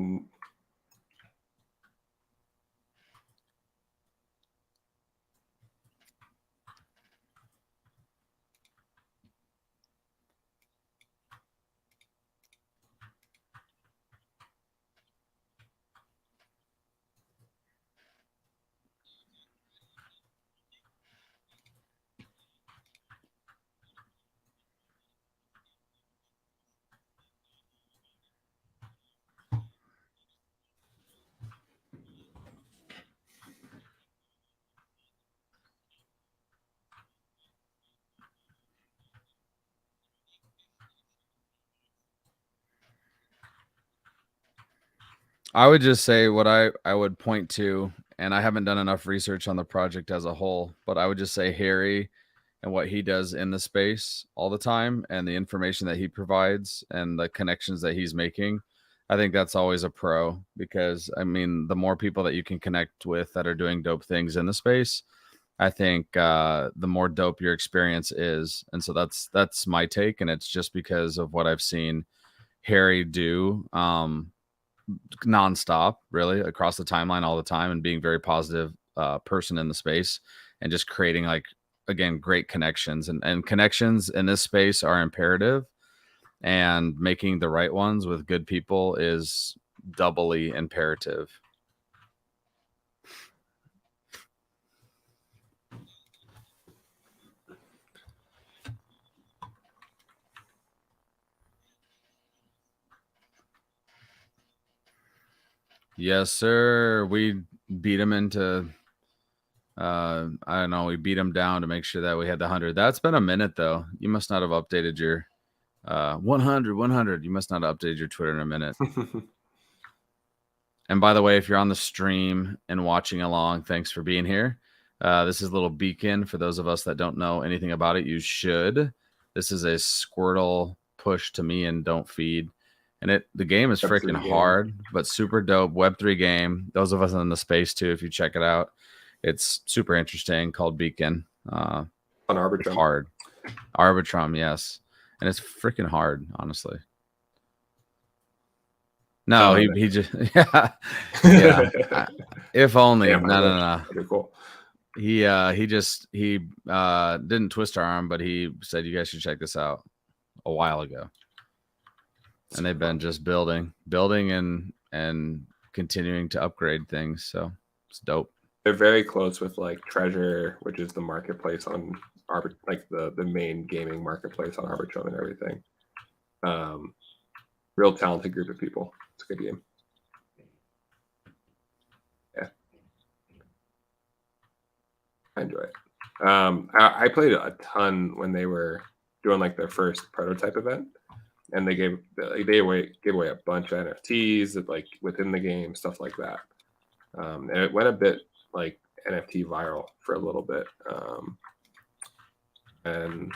I would just say what I would point to, and I haven't done enough research on the project as a whole, but I would just say Harry and what he does in the space all the time and the information that he provides and the connections that he's making. I think that's always a pro because I mean, the more people that you can connect with that are doing dope things in the space, I think the more dope your experience is. And so that's my take. And it's just because of what I've seen Harry do. Nonstop, really, across the timeline all the time, and being very positive person in the space, and just creating like again great connections and connections in this space are imperative, and making the right ones with good people is doubly imperative. Yes, sir. We beat him into I don't know, we beat him down to make sure that we had the 100. That's been a minute though. You must not have updated your 100. You must not have updated your Twitter in a minute. And by the way, if you're on the stream and watching along, thanks for being here. This is a little beacon for those of us that don't know anything about it. You should. This is a Squirtle push to me and don't feed. And the game is Web3 freaking game. hard, but super dope. Web3 game. Those of us in the space too, if you check it out, it's super interesting. Called Beacon. On It's Arbitrum. hard. Arbitrum, yes, and it's freaking hard, honestly. No, he just yeah. If only. Damn, No. Okay, cool. He didn't twist our arm, but he said you guys should check this out a while ago. And they've been just building and continuing to upgrade things. So it's dope. They're very close with like Treasure, which is the marketplace on like the main gaming marketplace on Arbitrum and everything. Real talented group of people. It's a good game. Yeah, I enjoy it. I played a ton when they were doing like their first prototype event, and they gave away a bunch of NFTs that like within the game, stuff like that. And it went a bit like NFT viral for a little bit, and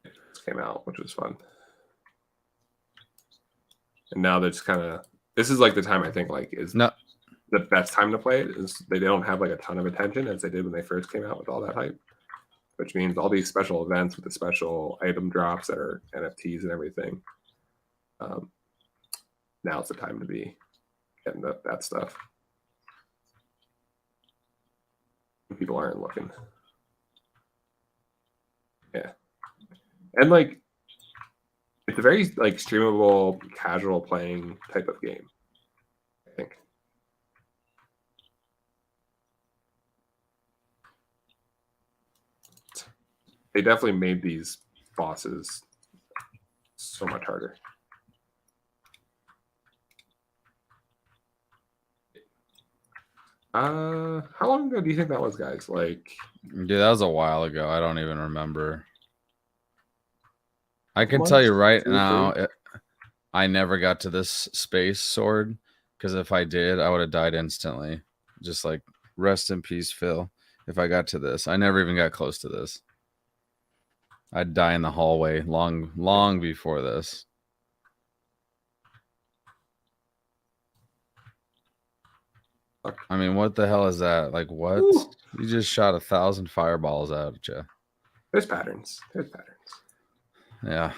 it came out, which was fun. And now that's kind of, this is like the time I think like is the best time to play it. Is they don't have like a ton of attention as they did when they first came out with all that hype, which means all these special events with the special item drops that are NFTs and everything. Now it's the time to be getting that stuff. People aren't looking. Yeah. And like, it's a very like streamable, casual playing type of game, I think. They definitely made these bosses so much harder. How long ago do you think that was, guys? Like, Dude, that was a while ago. I don't even remember. I can months, tell you right 2 or 3? now, I never got to this space sword, because if I did, I would have died instantly. Just like, rest in peace, Phil. If I got to this, I never even got close to this. I'd die in the hallway long before this. Fuck. I mean, what the hell is that? Like, what? Ooh. You just shot 1,000 fireballs out at you. There's patterns. There's patterns. Yeah.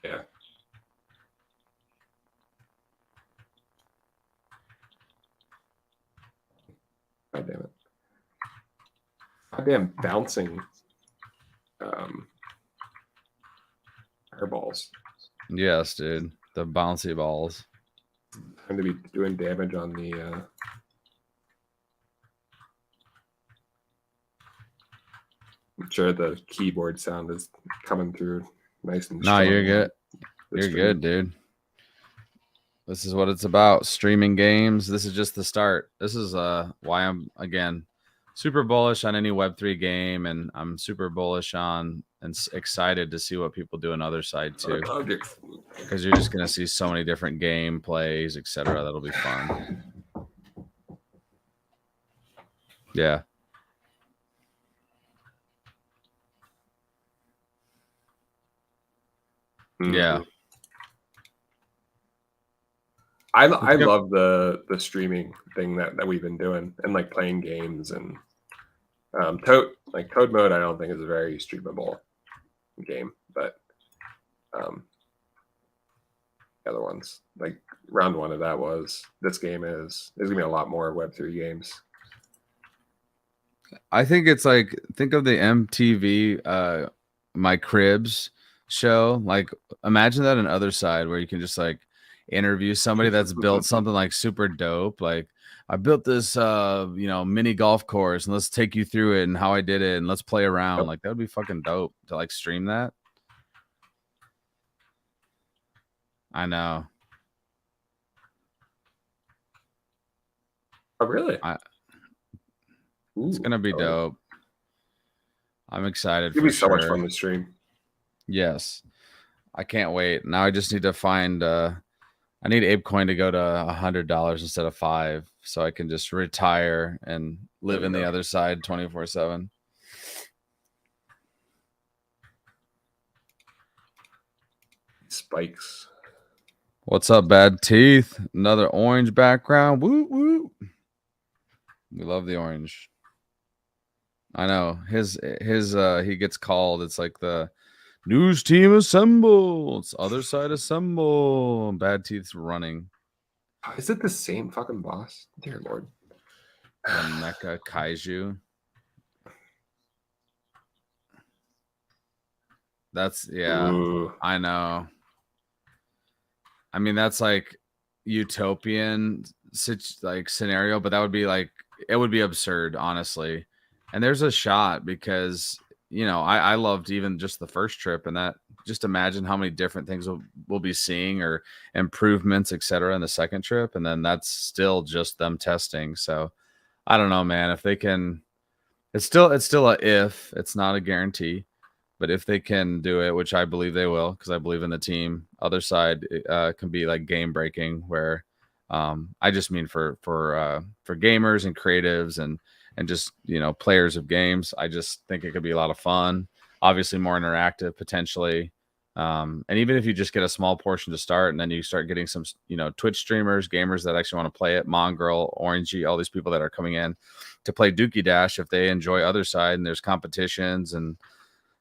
Yeah. God damn it. Goddamn bouncing fireballs. Yes, dude. The bouncy balls. Going to be doing damage on the I'm sure the keyboard sound is coming through nice and Nah, strong. you're good. The You're stream. good, dude. This is what it's about. Streaming games. This is just the start. This is why I'm, again, super bullish on any Web3 game, and I'm super bullish on and excited to see what people do on other side too, because you're just gonna see so many different gameplays, etc. That'll be fun. Yeah. Yeah. I love the streaming thing that we've been doing, and like playing games, and Toad mode I don't think is a very streamable game, but the other ones, like round one of that was, this game is, there's gonna be a lot more Web3 games. I think it's like, think of the MTV My Cribs show. Like, imagine that on other side where you can just like interview somebody that's built something like super dope. Like, I built this mini golf course, and let's take you through it and how I did it, and let's play around. Yep. Like, that would be fucking dope to like stream that. I know. Oh really? It's gonna be dope. I'm excited. It's gonna be so much fun to stream. Yes, I can't wait. Now I just need to find. I need ApeCoin to go to $100 instead of $5, so I can just retire and live in the other side 24/7. Spikes. What's up, Bad Teeth? Another orange background. Woo woo. We love the orange. I know his he gets called. It's like the news team assemble. It's other side assemble. Bad Teeth's running. Is it the same fucking boss? Dear Lord. The Mecha Kaiju. That's Ooh. I know. I mean, that's like utopian like scenario, but that would be like, it would be absurd, honestly. And there's a shot, because I loved even just the first trip, and that, just imagine how many different things we'll be seeing, or improvements, etc. in the second trip, and then that's still just them testing. So I don't know, man. If they can, it's still a if, it's not a guarantee. But if they can do it, which I believe they will, because I believe in the team, other side can be like game breaking. Where I just mean for gamers and creatives and just players of games. I just think it could be a lot of fun. Obviously, more interactive potentially. And even if you just get a small portion to start, and then you start getting some Twitch streamers, gamers that actually want to play it, Mongrel, Orangey, all these people that are coming in to play Dookey Dash, if they enjoy other side and there's competitions and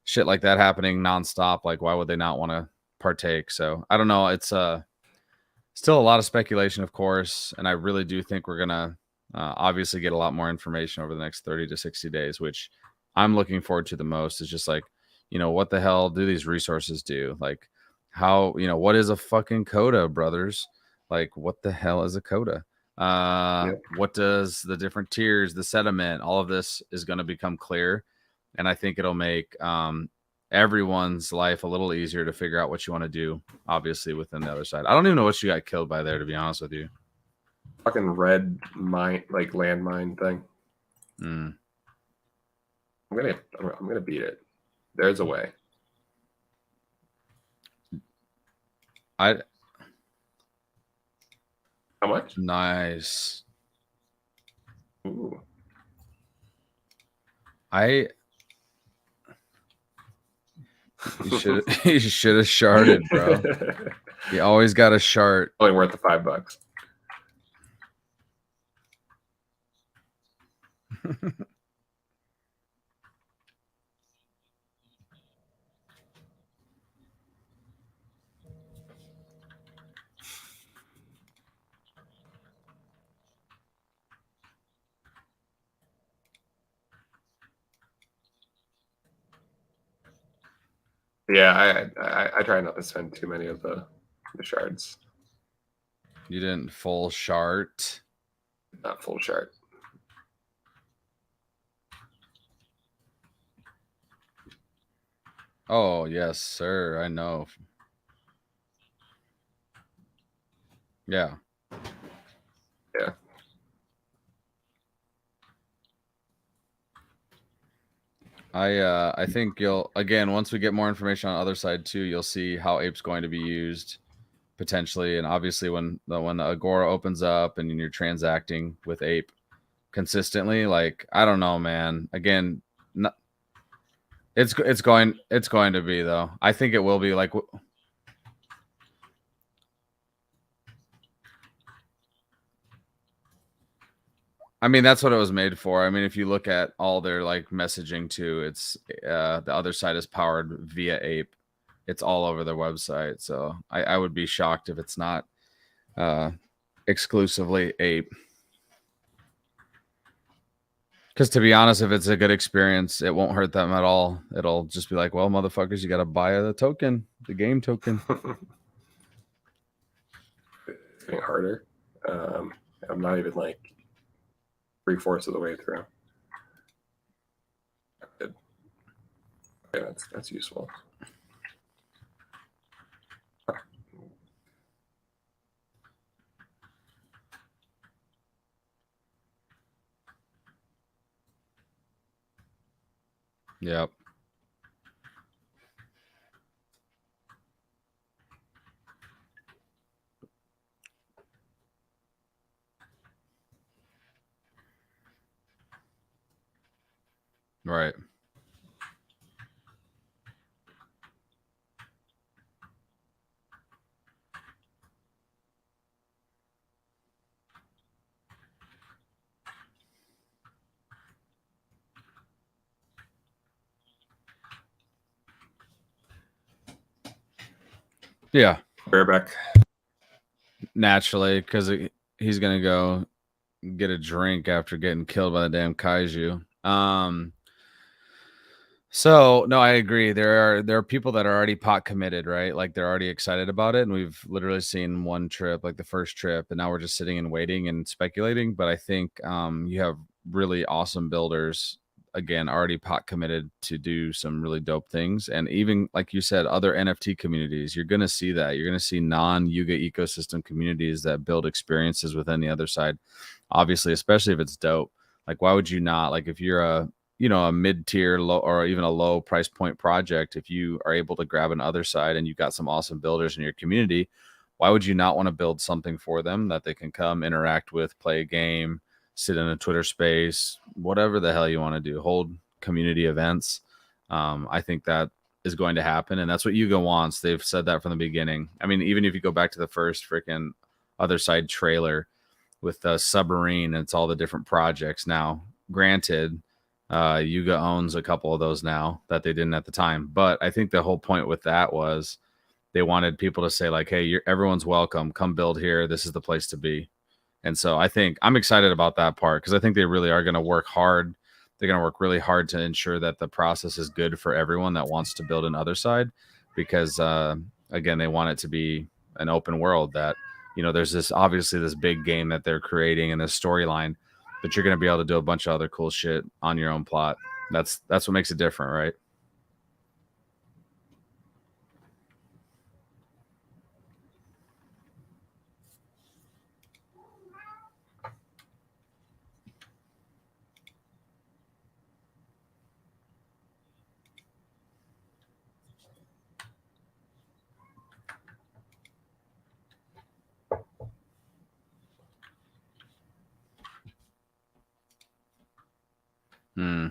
shit like that happening nonstop, like why would they not want to partake? So I don't know. It's still a lot of speculation, of course, and I really do think we're gonna obviously get a lot more information over the next 30 to 60 days, which I'm looking forward to the most. Is just like, what the hell do these resources do? Like, how, what is a fucking coda, brothers? Like, what the hell is a coda? What does the different tiers, the sediment, all of this is going to become clear. And I think it'll make everyone's life a little easier to figure out what you want to do, obviously, within the other side. I don't even know what you got killed by there, to be honest with you. Fucking red mine, like landmine thing. Mm. I'm gonna beat it. There's a way. How much? Nice. Ooh. You should have sharded, bro. You always got a shard. Only worth the $5. Yeah, I try not to spend too many of the shards. You didn't full shard. Not full shard. Oh yes, sir. I know. Yeah. Yeah. I think you'll, again, once we get more information on the other side too, you'll see how Ape's going to be used potentially, and obviously when the Agora opens up and you're transacting with Ape consistently, like I don't know, man. Again, it's going to be though. I think it will be like. I mean, that's what it was made for. I mean, if you look at all their like messaging too, it's the other side is powered via Ape. It's all over their website. So I would be shocked if it's not exclusively Ape. Because to be honest, if it's a good experience, it won't hurt them at all. It'll just be like, well, motherfuckers, you got to buy the token, the game token. It's getting harder. I'm not even like 3/4 of the way through. Good. Okay, that's useful. Yep. Right. Yeah. Bareback. Naturally, because he's going to go get a drink after getting killed by the damn kaiju. So no, I agree. There are people that are already pot committed, right? Like they're already excited about it, and we've literally seen one trip, like the first trip, and now we're just sitting and waiting and speculating. But I think you have really awesome builders, again, already pot committed to do some really dope things, and even like you said, other NFT communities. You're going to see that. You're going to see non-Yuga ecosystem communities that build experiences within the other side. Obviously, especially if it's dope. Like, why would you not? Like, if you're a mid-tier low or even a low price point project, if you are able to grab an other side and you've got some awesome builders in your community, why would you not want to build something for them that they can come interact with, play a game, sit in a Twitter space, whatever the hell you want to do, hold community events? I think that is going to happen, and that's what Yuga wants. They've said that from the beginning. I mean, even if you go back to the first freaking other side trailer with the submarine, and it's all the different projects. Now, granted, Yuga owns a couple of those now that they didn't at the time. But I think the whole point with that was they wanted people to say like, hey, everyone's welcome. Come build here. This is the place to be. And so I think I'm excited about that part because I think they really are going to work hard. They're going to work really hard to ensure that the process is good for everyone that wants to build an other side because, again, they want it to be an open world that, there's obviously this big game that they're creating and this storyline, but you're going to be able to do a bunch of other cool shit on your own plot. That's what makes it different, right? Hmm.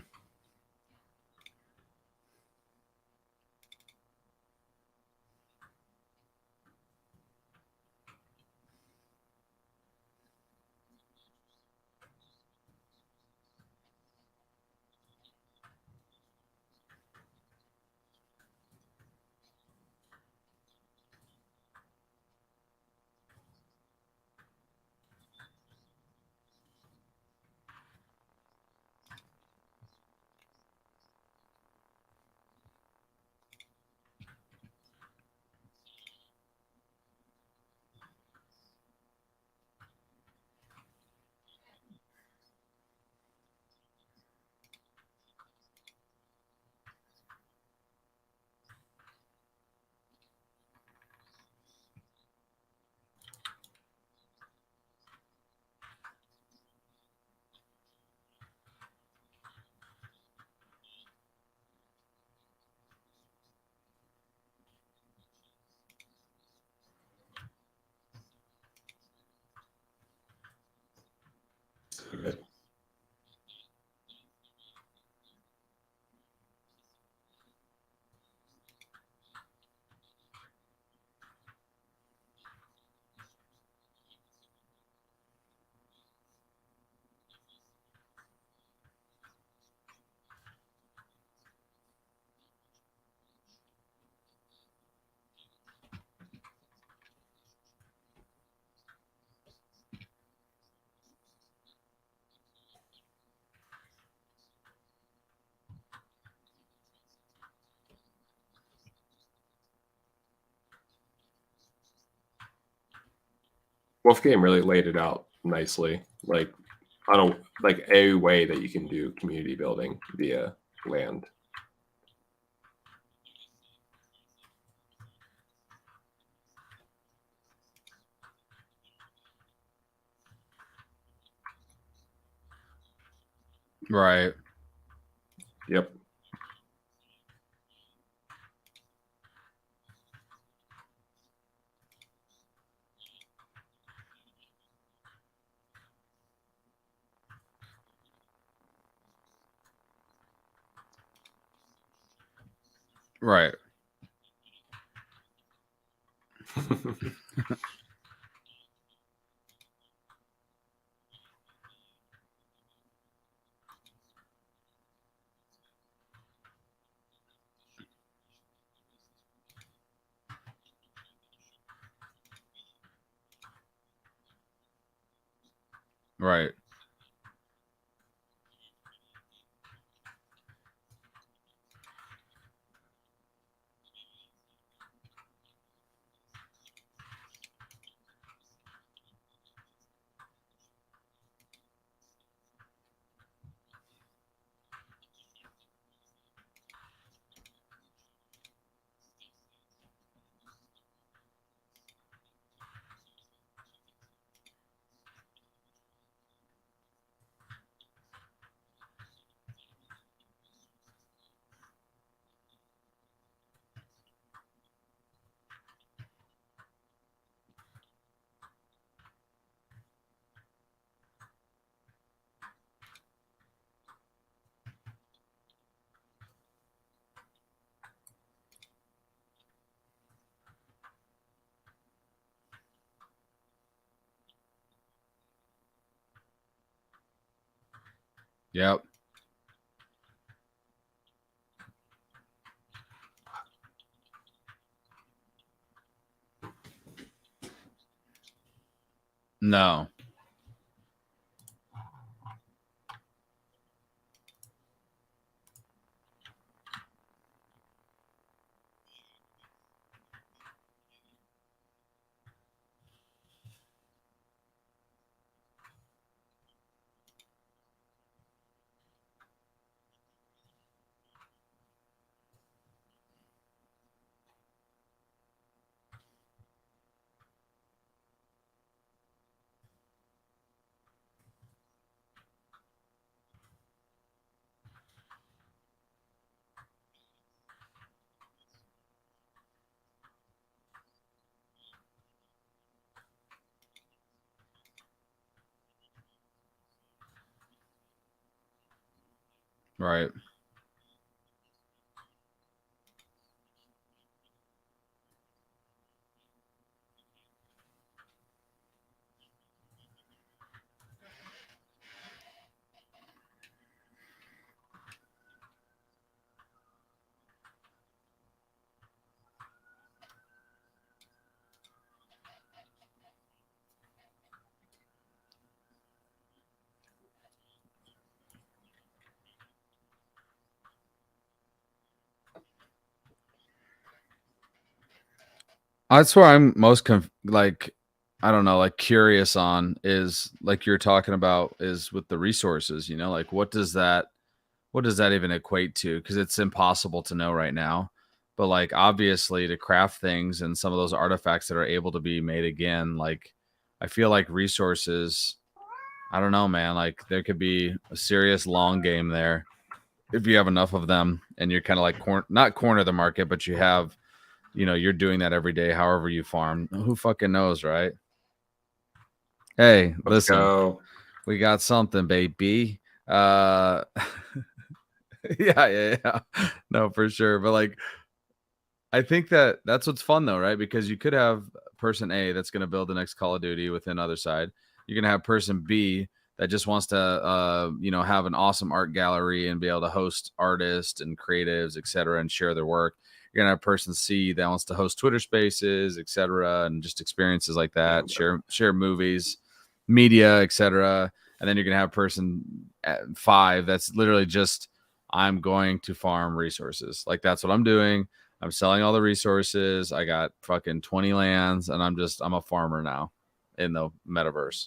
Good. Wolfgame really laid it out nicely, like on a way that you can do community building via land. Right. Yep. Right. Right. Yep. No. Right. That's where I'm most like, I don't know, like curious on is like you're talking about is with the resources, you know, like what does that even equate to? Because it's impossible to know right now. But like obviously to craft things and some of those artifacts that are able to be made again, like I feel like resources, I don't know, man, like there could be a serious long game there if you have enough of them and you're kind of like not corner the market, but you have, you know, you're doing that every day, however you farm. Who fucking knows, right? Hey, Let's listen, go. we got something, baby. Yeah, yeah. No, for sure. But like, I think that's what's fun though, right? Because you could have person A that's going to build the next Call of Duty within other side. You're going to have person B that just wants to, you know, have an awesome art gallery and be able to host artists and creatives, etc., and share their work. You're gonna have person C that wants to host Twitter Spaces, etc., and just experiences like that. Share movies, media, etc. And then you're gonna have person 5 that's literally just I'm going to farm resources. Like that's what I'm doing. I'm selling all the resources. I got fucking 20 lands, and I'm a farmer now in the metaverse.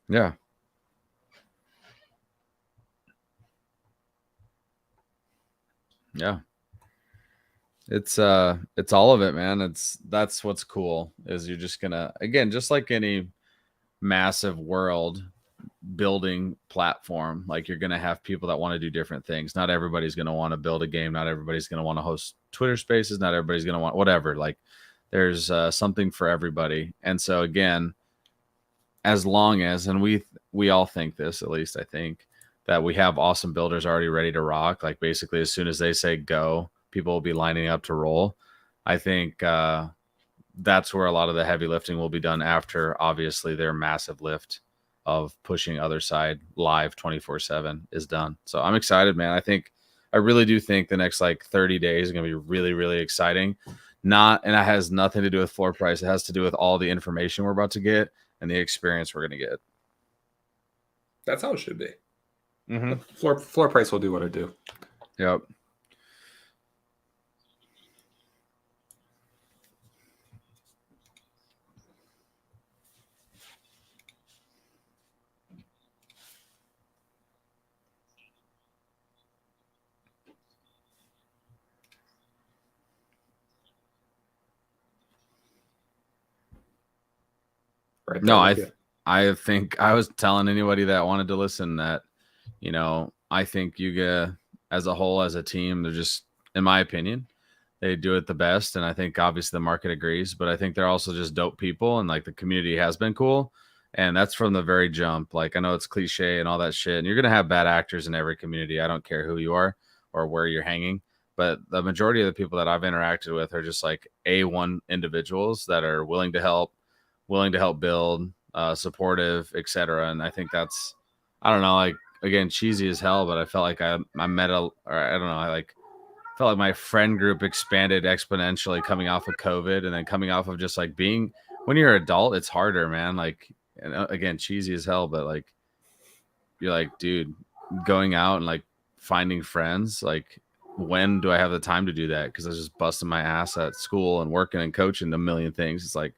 Yeah. Yeah. It's all of it, man. That's what's cool is you're just gonna, again, just like any massive world building platform, like you're gonna have people that want to do different things. Not everybody's gonna want to build a game. Not everybody's gonna want to host Twitter Spaces. Not everybody's gonna want whatever. Like there's something for everybody. And so again, as long as, and we all think this, at least I think, that we have awesome builders already ready to rock. Like basically as soon as they say go, people will be lining up to roll. I think that's where a lot of the heavy lifting will be done after obviously their massive lift of pushing other side live 24/7 is done. So I'm excited, man. I really do think the next like 30 days is going to be really, really exciting. And it has nothing to do with floor price. It has to do with all the information we're about to get and the experience we're going to get. That's how it should be. Mm-hmm. Floor price will do what it do. Yep. Right. No, I think I was telling anybody that wanted to listen that, you know, I think YUGA as a whole, as a team, they're just, in my opinion, they do it the best. And I think obviously the market agrees, but I think they're also just dope people. And like the community has been cool. And that's from the very jump. Like I know it's cliche and all that shit. And you're going to have bad actors in every community. I don't care who you are or where you're hanging. But the majority of the people that I've interacted with are just like A1 individuals that are willing to help build, supportive, etc. And I think that's, I don't know, like again, cheesy as hell, but I felt like I met or I don't know, I like felt like my friend group expanded exponentially coming off of COVID and then coming off of just like being, when you're an adult, it's harder, man. Like, and again, cheesy as hell, but like, you're like, dude, going out and like finding friends, like, when do I have the time to do that? Because I was just busting my ass at school and working and coaching a million things. It's like,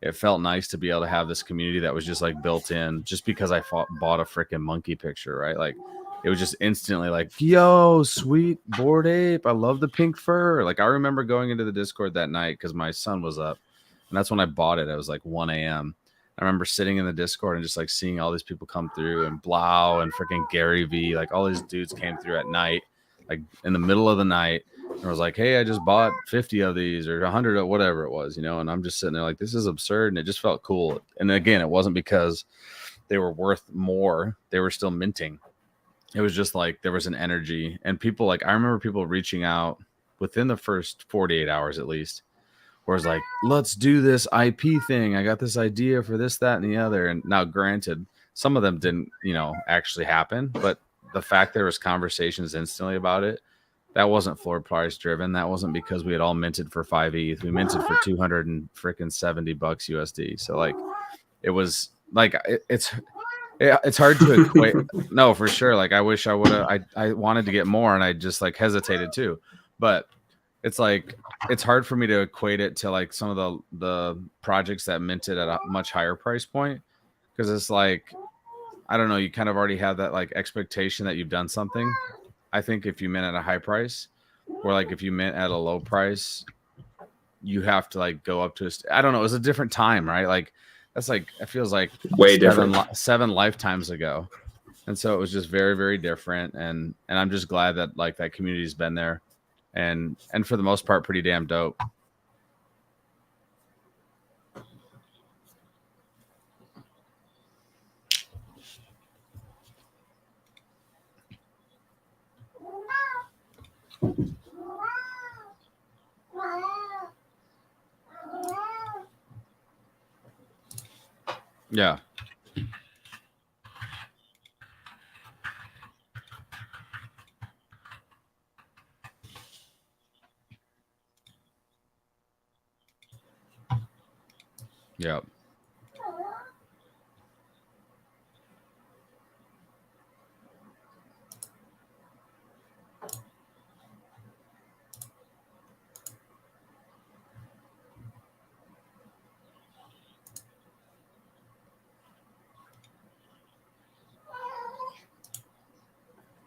it felt nice to be able to have this community that was just like built in just because I bought a freaking monkey picture, right? Like it was just instantly like, yo, sweet Bored Ape. I love the pink fur. Like I remember going into the Discord that night because my son was up and that's when I bought it. It was like 1 a.m. I remember sitting in the Discord and just like seeing all these people come through and Blau and freaking Gary V, like all these dudes came through at night, like in the middle of the night. And I was like, hey, I just bought 50 of these or 100 of whatever it was, you know, and I'm just sitting there like, this is absurd. And it just felt cool. And again, it wasn't because they were worth more. They were still minting. it was just like there was an energy, and people like I remember people reaching out within the first 48 hours at least, where it's like, let's do this IP thing. I got this idea for this, that, and the other. And now, granted, some of them didn't, actually happen, but the fact there was conversations instantly about it, that wasn't floor price driven. That wasn't because we had all minted for 5 ETH. We minted for 200 and freaking $70 USD. So like, it was like it's hard to equate. No, for sure. Like I wish I would have. I wanted to get more, and I just like hesitated too. But it's like it's hard for me to equate it to like some of the projects that minted at a much higher price point, because it's like I don't know. You kind of already have that like expectation that you've done something. I think if you mint at a high price, or like if you mint at a low price, you have to like go up to I don't know. It was a different time, right? Like that's like it feels like Way different. 7 lifetimes ago, and so it was just very, very different. And I'm just glad that like that community's been there, and for the most part, pretty damn dope. Yeah. Yeah.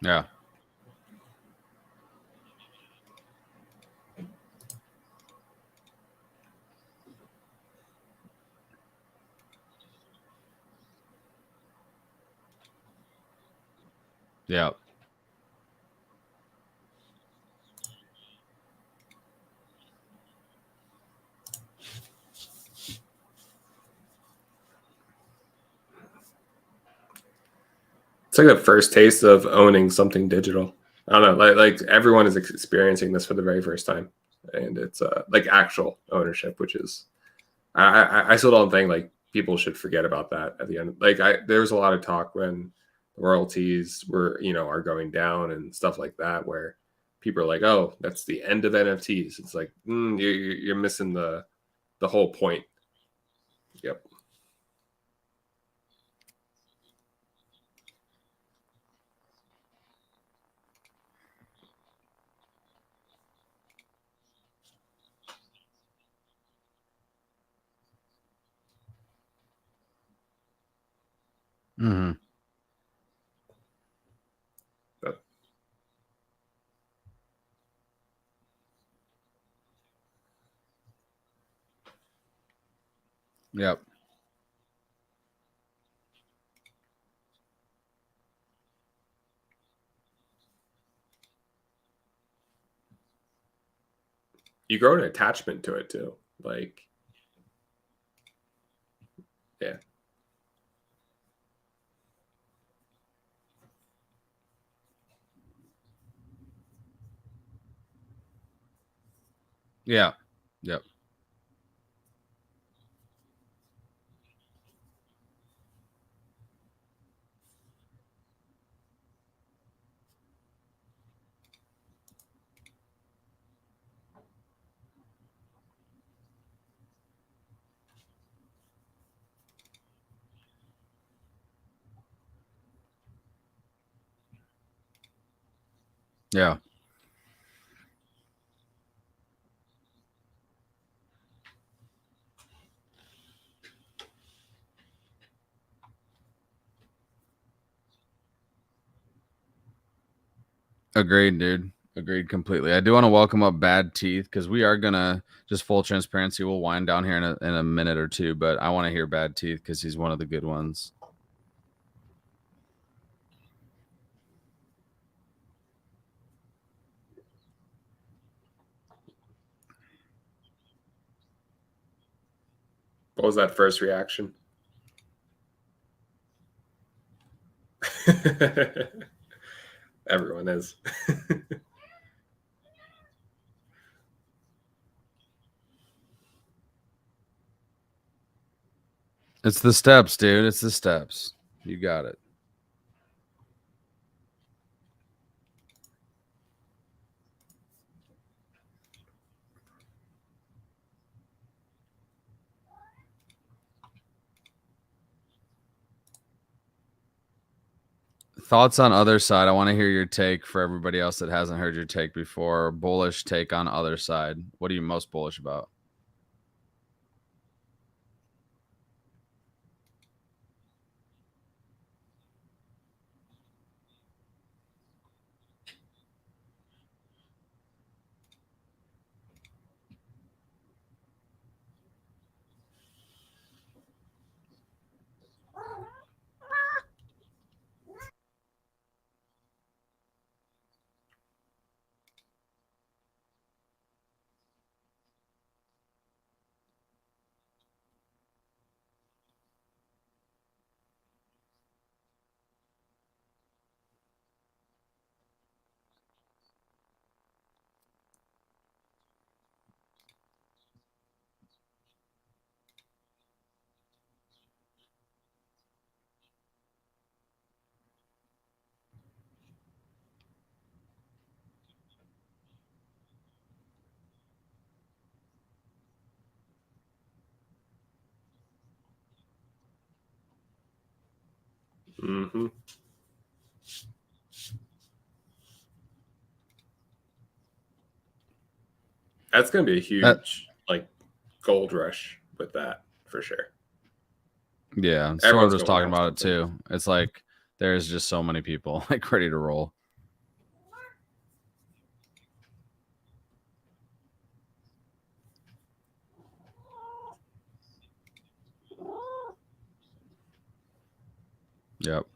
Yeah. Yeah. It's like the first taste of owning something digital. I don't know, like everyone is experiencing this for the very first time, and it's like actual ownership, which is I still don't think like people should forget about that at the end. Like there was a lot of talk when royalties were are going down and stuff like that, where people are like, oh, that's the end of NFTs. It's like you're missing the whole point. Yep. Mm-hmm. Yep. You grow an attachment to it too. Like, yeah. Yeah. Yep. Yeah. Agreed, dude. Agreed completely. I do want to welcome up Bad Teeth, because we are gonna just full transparency. We'll wind down here in a minute or two, but I want to hear Bad Teeth because he's one of the good ones. What was that first reaction? Everyone is. It's the steps, dude. It's the steps. You got it. Thoughts on other side. I want to hear your take for everybody else that hasn't heard your take before. Bullish take on other side. What are you most bullish about? Mm-hmm. That's going to be a huge like gold rush with that for sure. Yeah, sort Everyone's of just going talking to have about it something. too. It's like there's just so many people like ready to roll. Yep.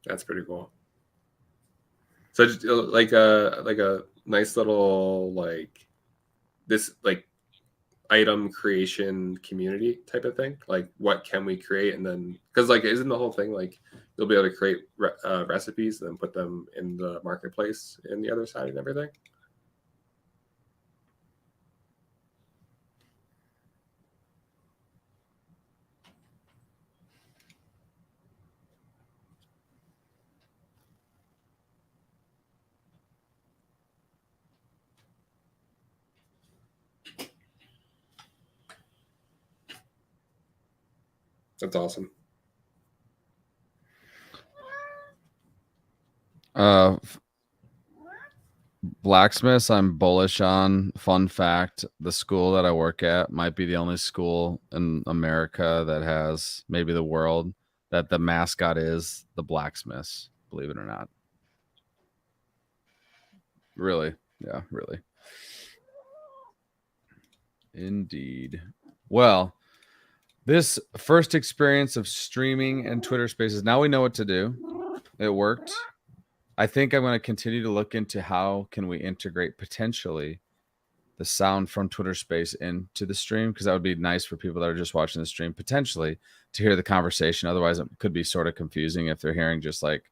That's pretty cool. So just like a nice little like this like item creation community type of thing. Like what can we create, and then because like isn't the whole thing like you'll be able to create recipes and then put them in the marketplace in the other side and everything. That's awesome. Blacksmiths, I'm bullish on. Fun fact, the school that I work at might be the only school in America that has, maybe the world, that the mascot is the blacksmiths, believe it or not. Really? Yeah, really. Indeed. Well, this first experience of streaming and Twitter Spaces, now we know what to do. It worked. I think I'm going to continue to look into how can we integrate potentially the sound from Twitter Space into the stream, because that would be nice for people that are just watching the stream potentially to hear the conversation. Otherwise, it could be sort of confusing if they're hearing just like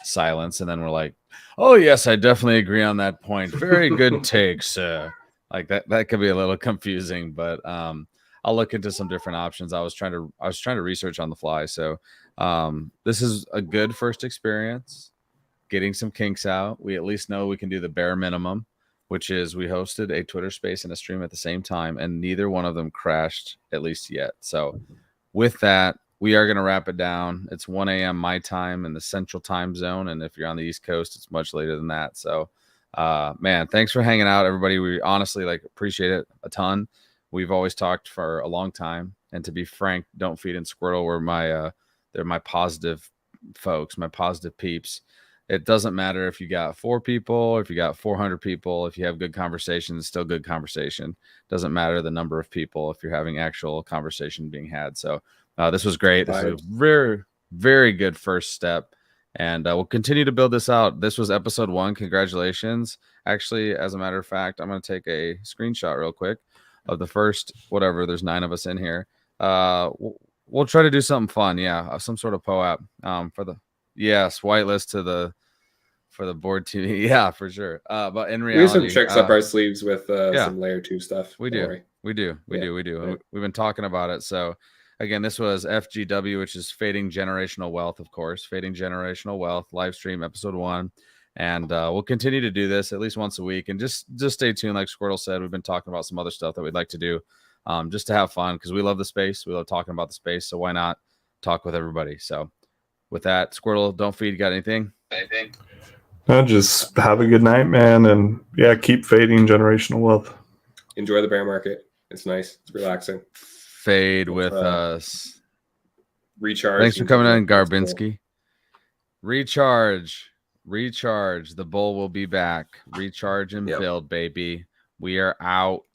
silence, and then we're like, "Oh yes, I definitely agree on that point. Very good takes." Like that could be a little confusing, but I'll look into some different options. I was trying to research on the fly, so this is a good first experience. Getting some kinks out. We at least know we can do the bare minimum, which is we hosted a Twitter space and a stream at the same time, and neither one of them crashed, at least yet. So with that, we are going to wrap it down. It's 1 a.m. my time in the central time zone. And if you're on the East Coast, it's much later than that. So, man, thanks for hanging out, everybody. We honestly appreciate it a ton. We've always talked for a long time. And to be frank, Don't Feed and Squirtle were they're my positive folks, my positive peeps. It doesn't matter if you got 4 people, if you got 400 people, if you have good conversation, it's still good conversation. Doesn't matter the number of people if you're having actual conversation being had. So this was great. This is a very, very good first step. And we'll continue to build this out. This was episode 1. Congratulations. Actually, as a matter of fact, I'm going to take a screenshot real quick of the first, whatever, there's 9 of us in here. We'll try to do something fun. Yeah, some sort of POAP for the, yes, whitelist for the board TV. Yeah, for sure. But in reality, we have some tricks up our sleeves with some layer 2 stuff. We do. Yeah. And we've been talking about it. So again, this was FGW, which is Fading Generational Wealth, of course. Fading Generational Wealth live stream episode 1. And we'll continue to do this at least once a week. And just stay tuned. Like Squirtle said, we've been talking about some other stuff that we'd like to do just to have fun, because we love the space. We love talking about the space. So why not talk with everybody? So with that, Squirtle, Don't Feed, got anything? Just have a good night, man. And yeah, keep fading generational wealth. Enjoy the bear market. It's nice. It's relaxing. Fade with us. Recharge. Thanks for coming in, Garbinski. Recharge. The bull will be back. Recharge and build, baby. We are out.